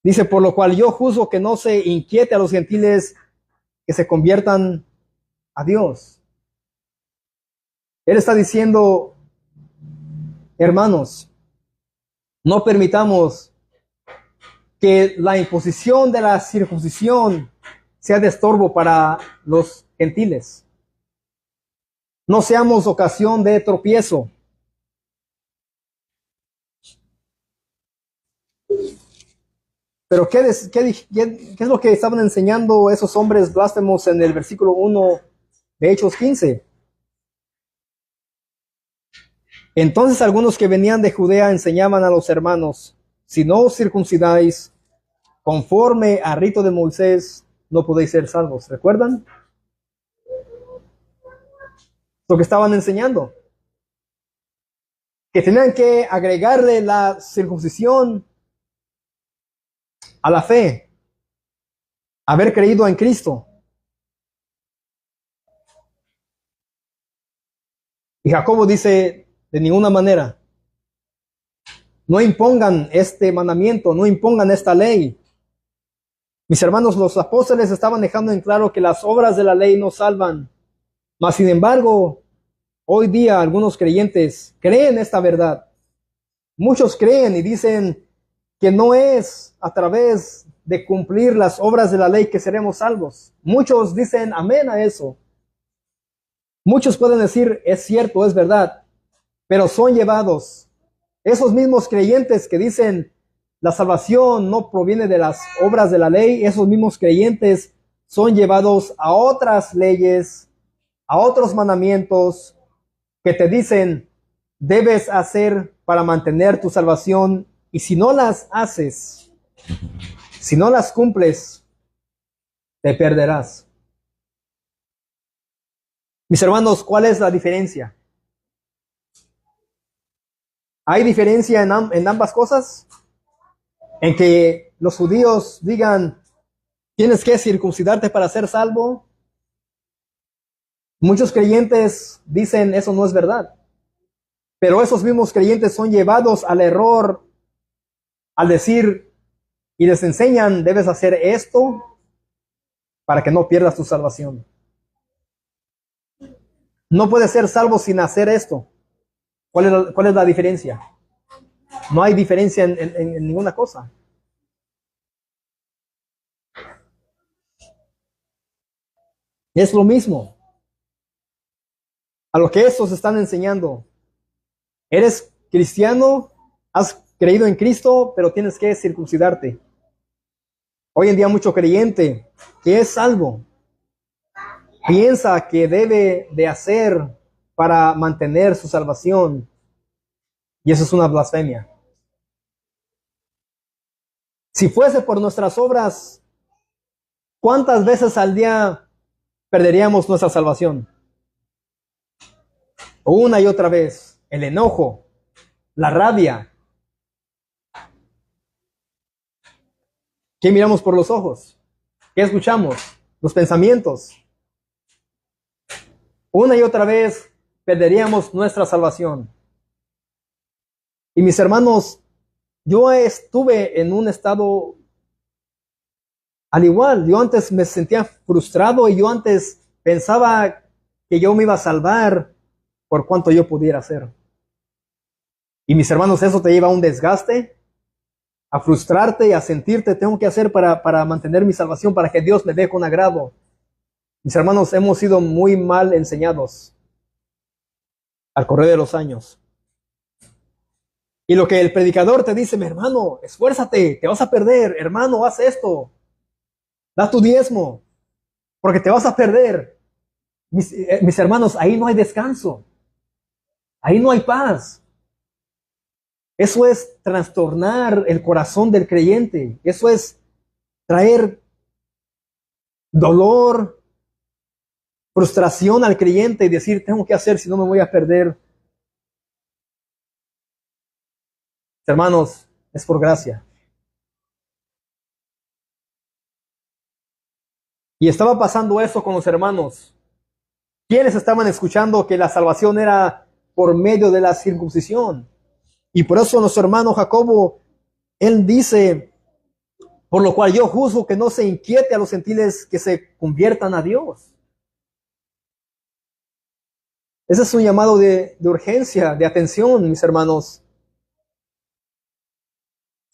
Dice, por lo cual yo juzgo que no se inquiete a los gentiles que se conviertan a Dios. Él está diciendo, hermanos, no permitamos que la imposición de la circuncisión sea de estorbo para los gentiles. No seamos ocasión de tropiezo. Pero ¿qué es lo que estaban enseñando esos hombres blasfemos en el versículo 1 de Hechos 15? Entonces algunos que venían de Judea enseñaban a los hermanos: si no os circuncidáis conforme al rito de Moisés, no podéis ser salvos. ¿Recuerdan lo que estaban enseñando? Que tenían que agregarle la circuncisión a la fe, haber creído en Cristo. Y Jacobo dice: de ninguna manera. No impongan este mandamiento, no impongan esta ley. Mis hermanos, los apóstoles estaban dejando en claro que las obras de la ley no salvan. Mas, sin embargo, hoy día algunos creyentes creen esta verdad. Muchos creen y dicen que no es a través de cumplir las obras de la ley que seremos salvos. Muchos dicen amén a eso. Muchos pueden decir: es cierto, es verdad, pero son llevados. Esos mismos creyentes que dicen la salvación no proviene de las obras de la ley, esos mismos creyentes son llevados a otras leyes, a otros mandamientos que te dicen debes hacer para mantener tu salvación, y si no las haces, si no las cumples, te perderás. Mis hermanos, ¿cuál es la diferencia? ¿Hay diferencia en ambas cosas? En que los judíos digan: tienes que circuncidarte para ser salvo. Muchos creyentes dicen eso no es verdad. Pero esos mismos creyentes son llevados al error al decir y les enseñan: debes hacer esto para que no pierdas tu salvación. No puedes ser salvo sin hacer esto. ¿Cuál es la diferencia? No hay diferencia en ninguna cosa. Es lo mismo a lo que estos están enseñando. Eres cristiano, has creído en Cristo, pero tienes que circuncidarte. Hoy en día mucho creyente que es salvo piensa que debe de hacer para mantener su salvación, y eso es una blasfemia. Si fuese por nuestras obras, ¿cuántas veces al día perderíamos nuestra salvación? Una y otra vez. El enojo, la rabia. ¿Qué miramos por los ojos? ¿Qué escuchamos? Los pensamientos. Una y otra vez perderíamos nuestra salvación. Y mis hermanos, yo estuve en un estado al igual. Yo antes me sentía frustrado y yo antes pensaba que yo me iba a salvar por cuanto yo pudiera hacer. Y mis hermanos, eso te lleva a un desgaste, a frustrarte y a sentirte: tengo que hacer para mantener mi salvación, para que Dios me dé con agrado. Mis hermanos, hemos sido muy mal enseñados al correr de los años. Y lo que el predicador te dice: mi hermano, esfuérzate, te vas a perder, hermano, haz esto, da tu diezmo, porque te vas a perder. Mis hermanos, ahí no hay descanso, ahí no hay paz. Eso es trastornar el corazón del creyente, eso es traer dolor, frustración al creyente y decir: tengo que hacer si no me voy a perder. Hermanos, es por gracia. Y estaba pasando eso con los hermanos. ¿Quiénes estaban escuchando que la salvación era por medio de la circuncisión? Y por eso nuestro hermano Jacobo, él dice: por lo cual yo juzgo que no se inquiete a los gentiles que se conviertan a Dios. Ese es un llamado de urgencia, de atención, mis hermanos.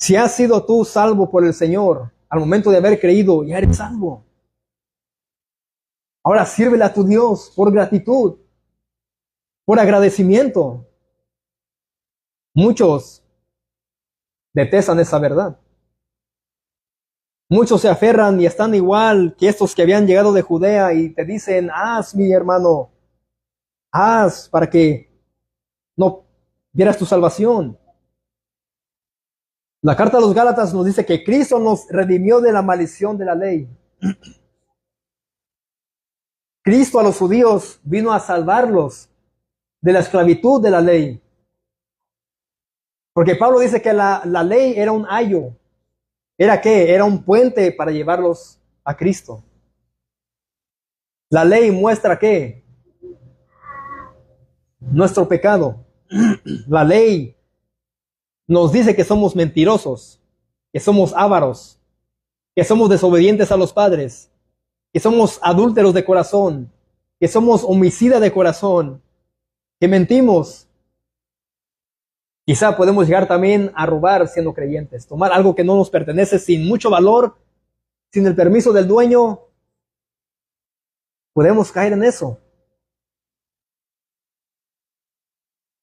Si has sido tú salvo por el Señor, al momento de haber creído, ya eres salvo. Ahora sírvele a tu Dios por gratitud, por agradecimiento. Muchos detestan esa verdad. Muchos se aferran y están igual que estos que habían llegado de Judea y te dicen, haz, mi hermano, haz para que no vieras tu salvación. La carta a los Gálatas nos dice que Cristo nos redimió de la maldición de la ley. Cristo a los judíos vino a salvarlos de la esclavitud de la ley. Porque Pablo dice que la ley era un ayo. ¿Era qué? Era un puente para llevarlos a Cristo. La ley muestra qué? Nuestro pecado. La ley nos dice que somos mentirosos, que somos ávaros, que somos desobedientes a los padres, que somos adúlteros de corazón, que somos homicidas de corazón, que mentimos. Quizá podemos llegar también a robar siendo creyentes, tomar algo que no nos pertenece sin mucho valor, sin el permiso del dueño. Podemos caer en eso.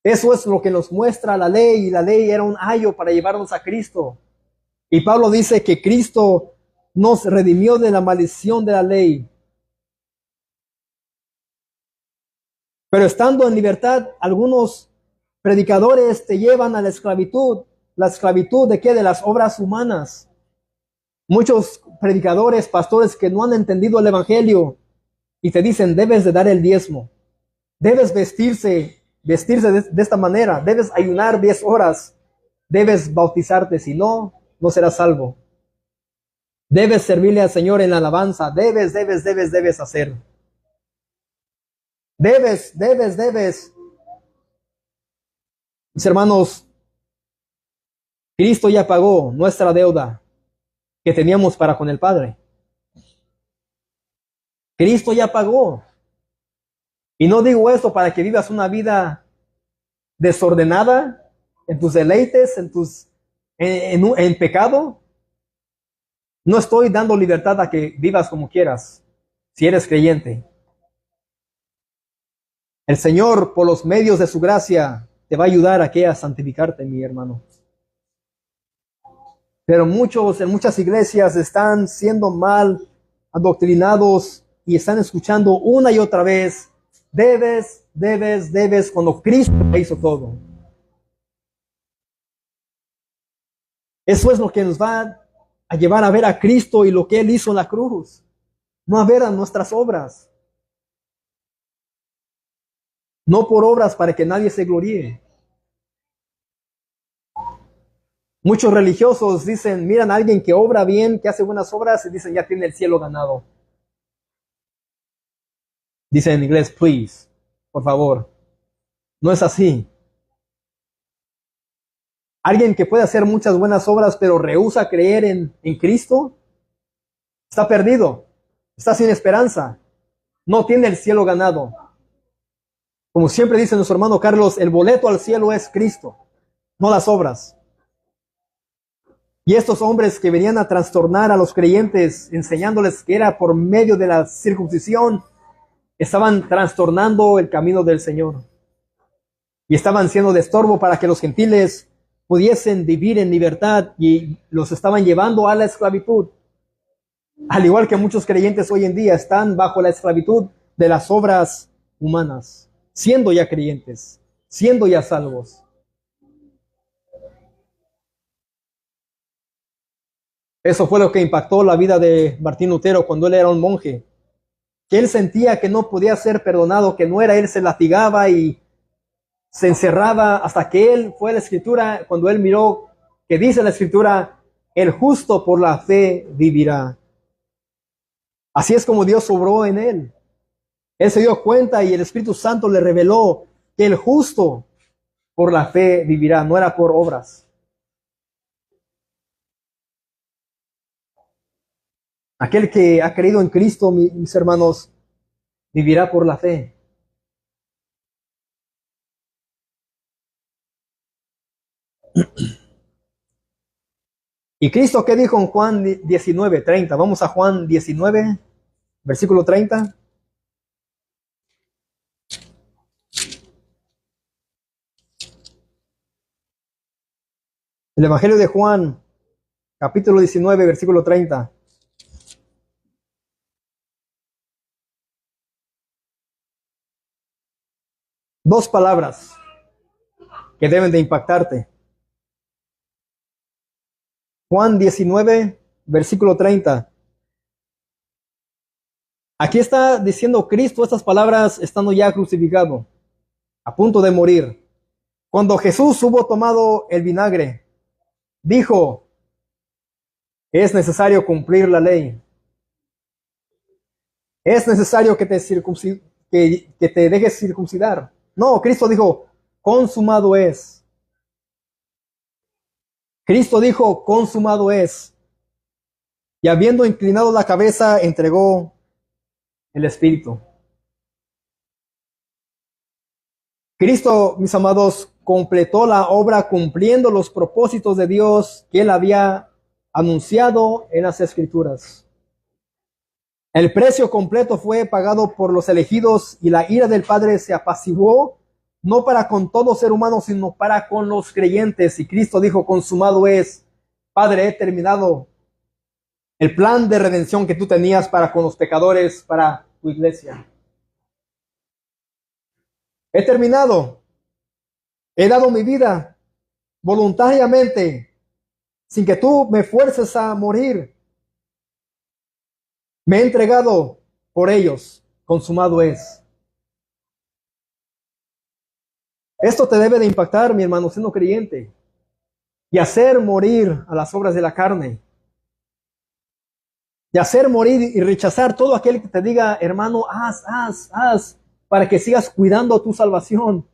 Eso es lo que nos muestra la ley, y la ley era un ayo para llevarnos a Cristo. Y Pablo dice que Cristo nos redimió de la maldición de la ley. Pero estando en libertad, algunos predicadores te llevan a la esclavitud. ¿La esclavitud de qué? De las obras humanas. Muchos predicadores, pastores que no han entendido el evangelio y te dicen, debes de dar el diezmo, debes vestirse de esta manera, debes ayunar 10 horas, debes bautizarte, si no, no serás salvo. Debes servirle al Señor en la alabanza, debes hacer. Debes. Mis hermanos, Cristo ya pagó nuestra deuda que teníamos para con el Padre. Cristo ya pagó. Y no digo esto para que vivas una vida desordenada en tus deleites, en pecado. No estoy dando libertad a que vivas como quieras, si eres creyente. El Señor, por los medios de su gracia, te va a ayudar a santificarte, mi hermano. Pero en muchas iglesias están siendo mal adoctrinados y están escuchando una y otra vez, debes, cuando Cristo hizo todo. Eso es lo que nos va a llevar a ver a Cristo y lo que Él hizo en la cruz, no a ver a nuestras obras. No por obras para que nadie se gloríe. Muchos religiosos dicen, miran a alguien que obra bien, que hace buenas obras y dicen, ya tiene el cielo ganado. Dicen en inglés, please, por favor. No es así. Alguien que puede hacer muchas buenas obras, pero rehúsa creer en Cristo, está perdido, está sin esperanza, no tiene el cielo ganado. Como siempre dice nuestro hermano Carlos, el boleto al cielo es Cristo, no las obras. Y estos hombres que venían a trastornar a los creyentes, enseñándoles que era por medio de la circuncisión, estaban trastornando el camino del Señor. Y estaban siendo de estorbo para que los gentiles pudiesen vivir en libertad y los estaban llevando a la esclavitud. Al igual que muchos creyentes hoy en día están bajo la esclavitud de las obras humanas, siendo ya creyentes, siendo ya salvos. Eso fue lo que impactó la vida de Martín Lutero cuando él era un monje, que él sentía que no podía ser perdonado, que no era él, se latigaba y se encerraba hasta que él fue a la Escritura, cuando él miró que dice la Escritura, el justo por la fe vivirá. Así es como Dios obró en él. Él se dio cuenta y el Espíritu Santo le reveló que el justo por la fe vivirá, no era por obras. Aquel que ha creído en Cristo, mis hermanos, vivirá por la fe. ¿Y Cristo qué dijo en Juan 19:30? Vamos a Juan 19, versículo 30. El Evangelio de Juan, capítulo 19, versículo 30. Dos palabras que deben de impactarte. Juan 19, versículo 30. Aquí está diciendo Cristo estas palabras estando ya crucificado, a punto de morir. Cuando Jesús hubo tomado el vinagre, dijo, es necesario cumplir la ley. Es necesario que te dejes circuncidar. No, Cristo dijo, consumado es. Cristo dijo, consumado es. Y habiendo inclinado la cabeza, entregó el Espíritu. Cristo, mis amados, completó la obra cumpliendo los propósitos de Dios que Él había anunciado en las Escrituras. El precio completo fue pagado por los elegidos y la ira del Padre se apaciguó, no para con todo ser humano, sino para con los creyentes. Y Cristo dijo, consumado es. Padre, he terminado el plan de redención que tú tenías para con los pecadores, para tu iglesia. He terminado. He dado mi vida voluntariamente, sin que tú me fuerces a morir. Me he entregado por ellos. Consumado es. Esto te debe de impactar, mi hermano, siendo creyente, y hacer morir a las obras de la carne. Y hacer morir y rechazar todo aquel que te diga, hermano, haz, para que sigas cuidando tu salvación.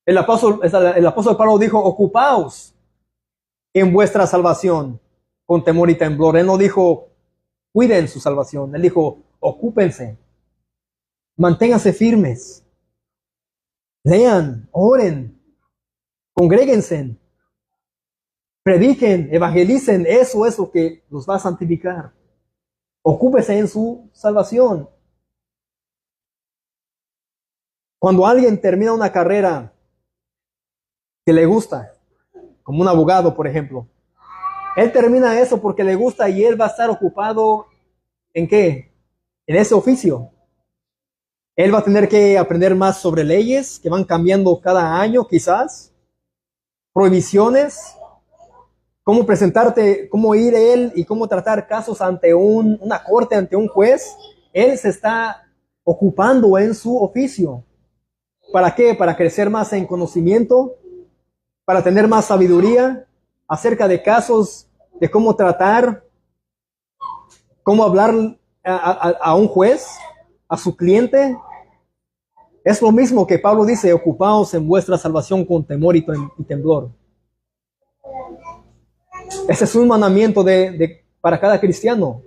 El apóstol Pablo dijo, ocupaos en vuestra salvación con temor y temblor. Él no dijo, cuiden su salvación. Él dijo, ocúpense, manténganse firmes, lean, oren, congréguense, prediquen, evangelicen. Eso es lo que los va a santificar. Ocúpese en su salvación. Cuando alguien termina una carrera que le gusta, como un abogado, por ejemplo, él termina eso porque le gusta y él va a estar ocupado ¿en qué? En ese oficio. Él va a tener que aprender más sobre leyes que van cambiando cada año, quizás, prohibiciones, cómo presentarte, cómo ir él y cómo tratar casos ante una corte, ante un juez. Él se está ocupando en su oficio. ¿Para qué? Para crecer más en conocimiento, para tener más sabiduría acerca de casos, de cómo tratar, cómo hablar a un juez, a su cliente. Es lo mismo que Pablo dice, ocupaos en vuestra salvación con temor y temblor. Ese es un mandamiento para cada cristiano.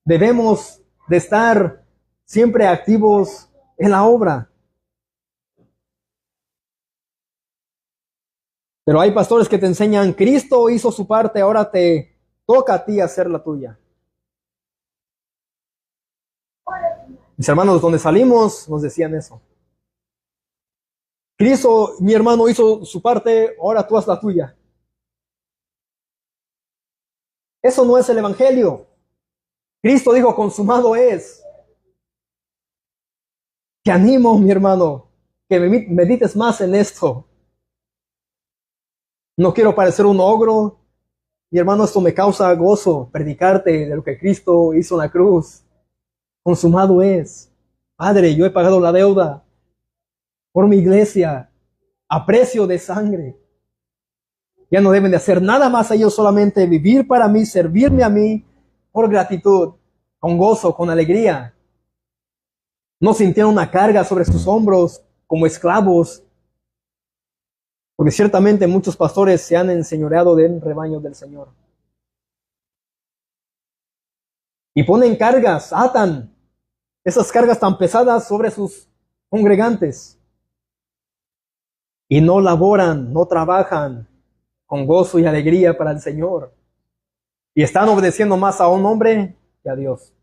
Debemos de estar siempre activos en la obra. Pero hay pastores que te enseñan, Cristo hizo su parte, ahora te toca a ti hacer la tuya. Mis hermanos, donde salimos, nos decían eso. Cristo, mi hermano, hizo su parte, ahora tú haz la tuya. Eso no es el evangelio. Cristo dijo, consumado es. Te animo, mi hermano, que medites más en esto. No quiero parecer un ogro. Mi hermano, esto me causa gozo, predicarte de lo que Cristo hizo en la cruz. Consumado es. Padre, yo he pagado la deuda por mi iglesia a precio de sangre. Ya no deben de hacer nada más ellos, solamente vivir para mí, servirme a mí por gratitud, con gozo, con alegría. No sintieron una carga sobre sus hombros como esclavos, porque ciertamente muchos pastores se han enseñoreado del rebaño del Señor. Y ponen cargas, atan esas cargas tan pesadas sobre sus congregantes. Y no laboran, no trabajan con gozo y alegría para el Señor. Y están obedeciendo más a un hombre que a Dios.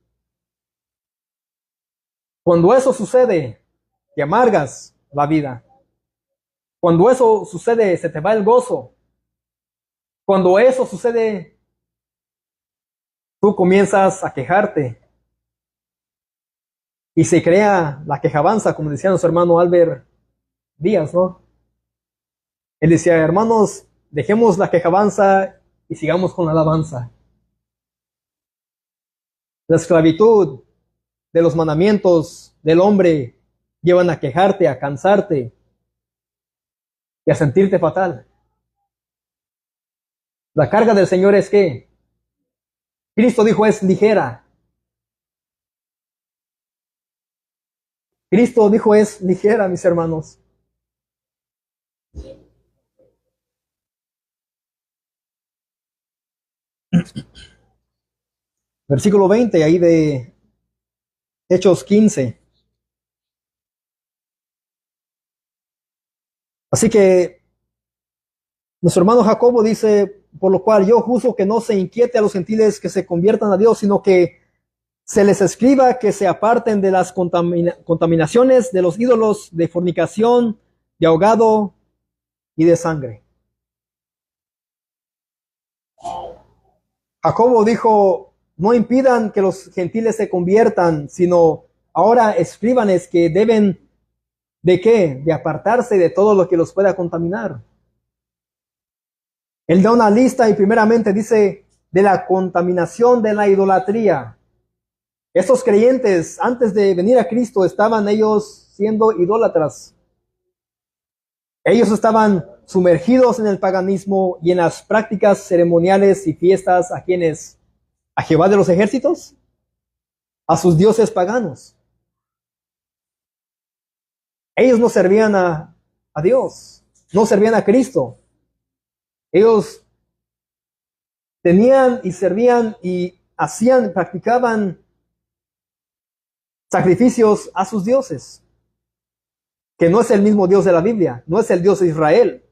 Cuando eso sucede, te amargas la vida. Cuando eso sucede, se te va el gozo. Cuando eso sucede, tú comienzas a quejarte. Y se crea la quejabanza, como decía nuestro hermano Albert días, ¿no? Él decía, hermanos, dejemos la quejabanza y sigamos con la alabanza. La esclavitud de los mandamientos del hombre llevan a quejarte, a cansarte y a sentirte fatal. La carga del Señor es que Cristo dijo es ligera. Cristo dijo es ligera, mis hermanos. Versículo 20, ahí de Hechos 15. Así que nuestro hermano Jacobo dice, por lo cual yo juzgo que no se inquiete a los gentiles que se conviertan a Dios, sino que se les escriba que se aparten de las contaminaciones de los ídolos, de fornicación, de ahogado y de sangre. Jacobo dijo, no impidan que los gentiles se conviertan, sino ahora escríbanles que deben ¿de qué? De apartarse de todo lo que los pueda contaminar. Él da una lista y primeramente dice de la contaminación de la idolatría. Estos creyentes, antes de venir a Cristo, estaban ellos siendo idólatras. Ellos estaban sumergidos en el paganismo y en las prácticas ceremoniales y fiestas a quienes, a Jehová de los ejércitos, a sus dioses paganos. Ellos no servían a Dios, no servían a Cristo. Ellos tenían y servían y hacían, practicaban sacrificios a sus dioses, que no es el mismo Dios de la Biblia, no es el Dios de Israel.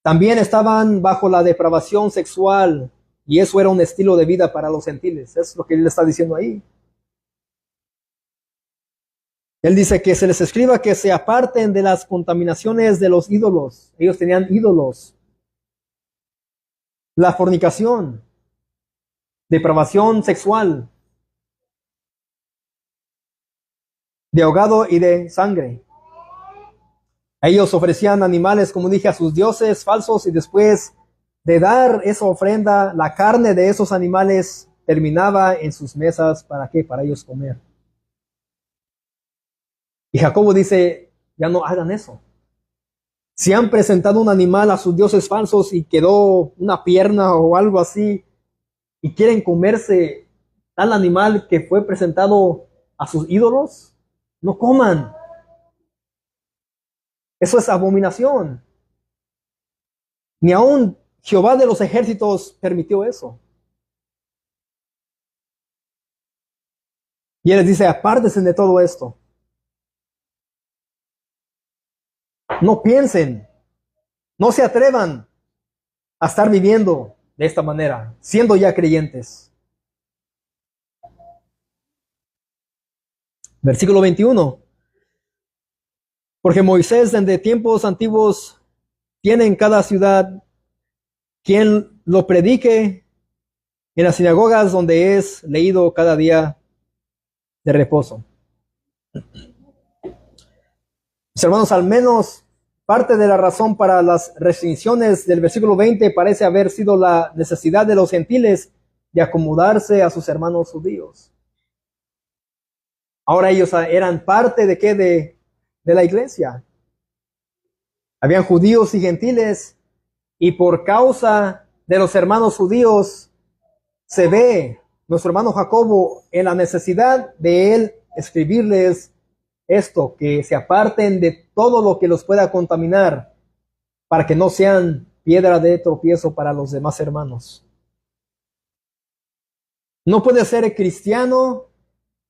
También estaban bajo la depravación sexual y eso era un estilo de vida para los gentiles. Es lo que él está diciendo ahí. Él dice que se les escriba que se aparten de las contaminaciones de los ídolos. Ellos tenían ídolos. La fornicación, depravación sexual, de ahogado y de sangre. Ellos ofrecían animales, como dije, a sus dioses falsos y después de dar esa ofrenda, la carne de esos animales terminaba en sus mesas. ¿Para qué? Para ellos comer. Y Jacobo dice, ya no hagan eso. Si han presentado un animal a sus dioses falsos y quedó una pierna o algo así, y quieren comerse tal animal que fue presentado a sus ídolos, no coman. Eso es abominación. Ni aun Jehová de los ejércitos permitió eso. Y él les dice, apártense de todo esto. No piensen, no se atrevan a estar viviendo de esta manera, siendo ya creyentes. Versículo 21. Porque Moisés desde tiempos antiguos tiene en cada ciudad quien lo predique en las sinagogas donde es leído cada día de reposo. Mis hermanos, al menos parte de la razón para las restricciones del versículo 20 parece haber sido la necesidad de los gentiles de acomodarse a sus hermanos judíos. Ahora ellos eran parte de qué? De la iglesia. Habían judíos y gentiles y por causa de los hermanos judíos se ve nuestro hermano Jacobo en la necesidad de él escribirles esto, que se aparten de todo lo que los pueda contaminar para que no sean piedra de tropiezo para los demás hermanos. No puede ser cristiano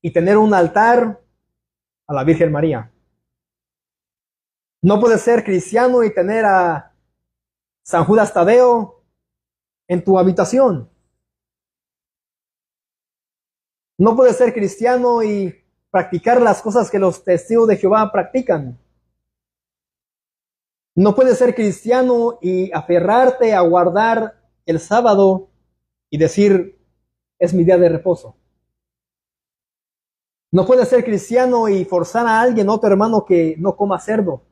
y tener un altar a la Virgen María. No puede ser cristiano y tener a San Judas Tadeo en tu habitación. No puede ser cristiano y practicar las cosas que los testigos de Jehová practican. No puedes ser cristiano y aferrarte a guardar el sábado y decir, es mi día de reposo. No puedes ser cristiano y forzar a alguien, otro hermano, que no coma cerdo.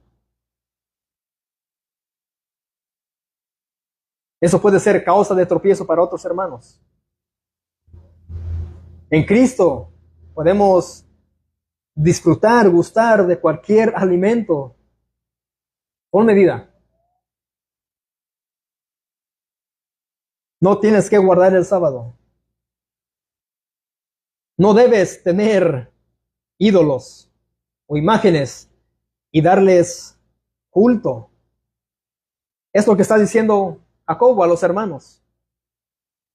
Eso puede ser causa de tropiezo para otros hermanos. En Cristo podemos disfrutar, gustar de cualquier alimento con medida. No tienes que guardar el sábado. No debes tener ídolos o imágenes y darles culto. Es lo que está diciendo Jacobo a los hermanos.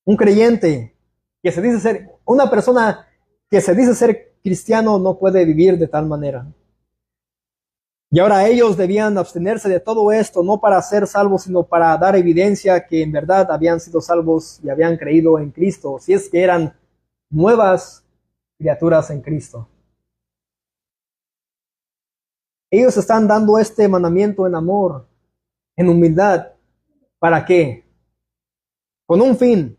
Un creyente que se dice ser, una persona que se dice ser cristiano no puede vivir de tal manera. Y ahora ellos debían abstenerse de todo esto, no para ser salvos, sino para dar evidencia que en verdad habían sido salvos y habían creído en Cristo, si es que eran nuevas criaturas en Cristo. Ellos están dando este mandamiento en amor, en humildad. ¿Para qué? Con un fin,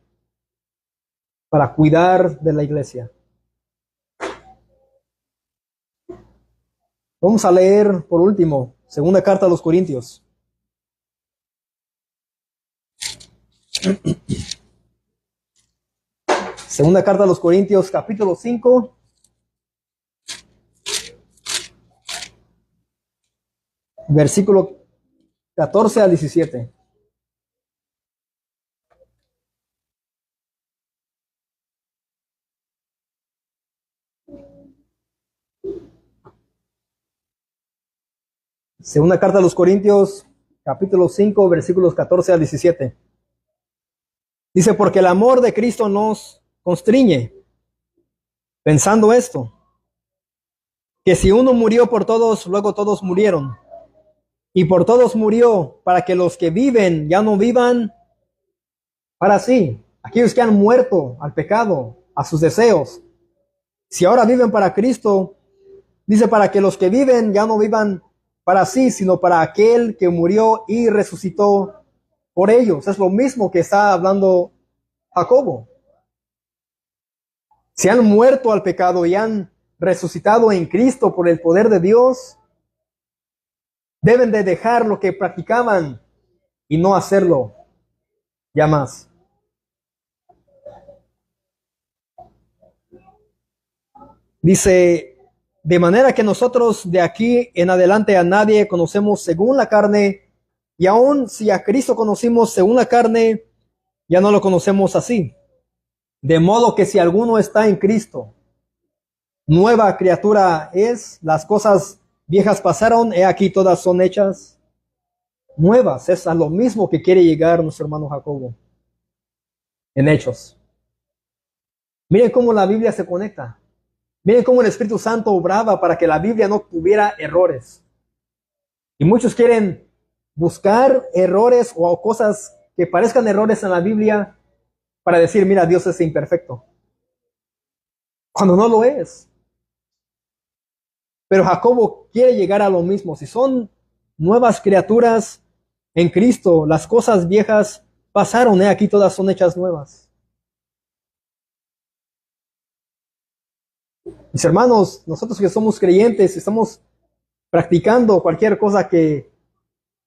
para cuidar de la iglesia. Vamos a leer por último, segunda carta a los Corintios. Segunda carta a los Corintios, capítulo 5. Versículo 14 al 17. Segunda carta a los Corintios, capítulo 5, versículos 14 al 17. Dice, porque el amor de Cristo nos constriñe, pensando esto, que si uno murió por todos, luego todos murieron. Y por todos murió, para que los que viven ya no vivan para sí. Aquellos que han muerto al pecado, a sus deseos. Si ahora viven para Cristo, dice, para que los que viven ya no vivan para sí, sino para aquel que murió y resucitó por ellos. Es lo mismo que está hablando Jacobo. Si han muerto al pecado y han resucitado en Cristo por el poder de Dios, deben de dejar lo que practicaban y no hacerlo ya más. Dice, de manera que nosotros de aquí en adelante a nadie conocemos según la carne, y aun si a Cristo conocimos según la carne, ya no lo conocemos así. De modo que si alguno está en Cristo, nueva criatura es, las cosas viejas pasaron, he aquí todas son hechas nuevas. Es a lo mismo que quiere llegar nuestro hermano Jacobo en Hechos. Miren cómo la Biblia se conecta. Miren cómo el Espíritu Santo obraba para que la Biblia no tuviera errores. Y muchos quieren buscar errores o cosas que parezcan errores en la Biblia para decir, mira, Dios es imperfecto. Cuando no lo es. Pero Jacobo quiere llegar a lo mismo. Si son nuevas criaturas en Cristo, las cosas viejas pasaron, aquí todas son hechas nuevas. Mis hermanos, nosotros que somos creyentes, estamos practicando cualquier cosa que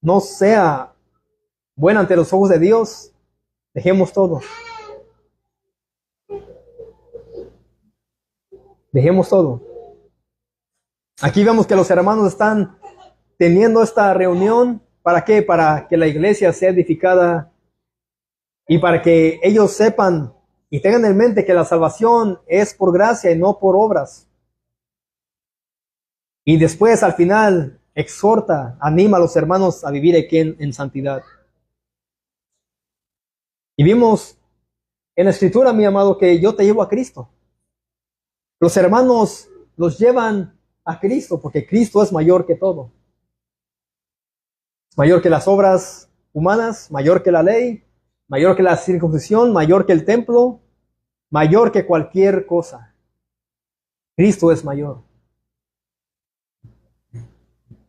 no sea buena ante los ojos de Dios, dejemos todo. Dejemos todo. Aquí vemos que los hermanos están teniendo esta reunión. ¿Para qué? Para que la iglesia sea edificada y para que ellos sepan y tengan en mente que la salvación es por gracia y no por obras. Y después, al final, exhorta, anima a los hermanos a vivir aquí en santidad. Y vimos en la Escritura, mi amado, que yo te llevo a Cristo. Los hermanos los llevan a Cristo porque Cristo es mayor que todo. Mayor que las obras humanas, mayor que la ley, mayor que la circuncisión, mayor que el templo, mayor que cualquier cosa. Cristo es mayor.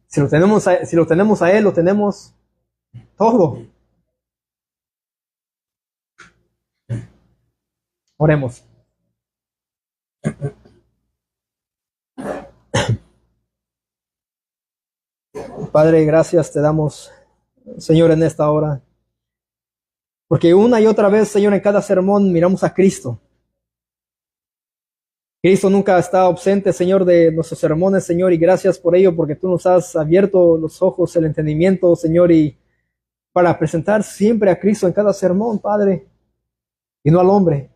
Si lo tenemos a Él, lo tenemos todo. Oremos. Padre, gracias te damos, Señor, en esta hora. Porque una y otra vez, Señor, en cada sermón miramos a Cristo. Cristo nunca está ausente, Señor, de nuestros sermones, Señor, y gracias por ello, porque tú nos has abierto los ojos, el entendimiento, Señor, y para presentar siempre a Cristo en cada sermón, Padre, y no al hombre.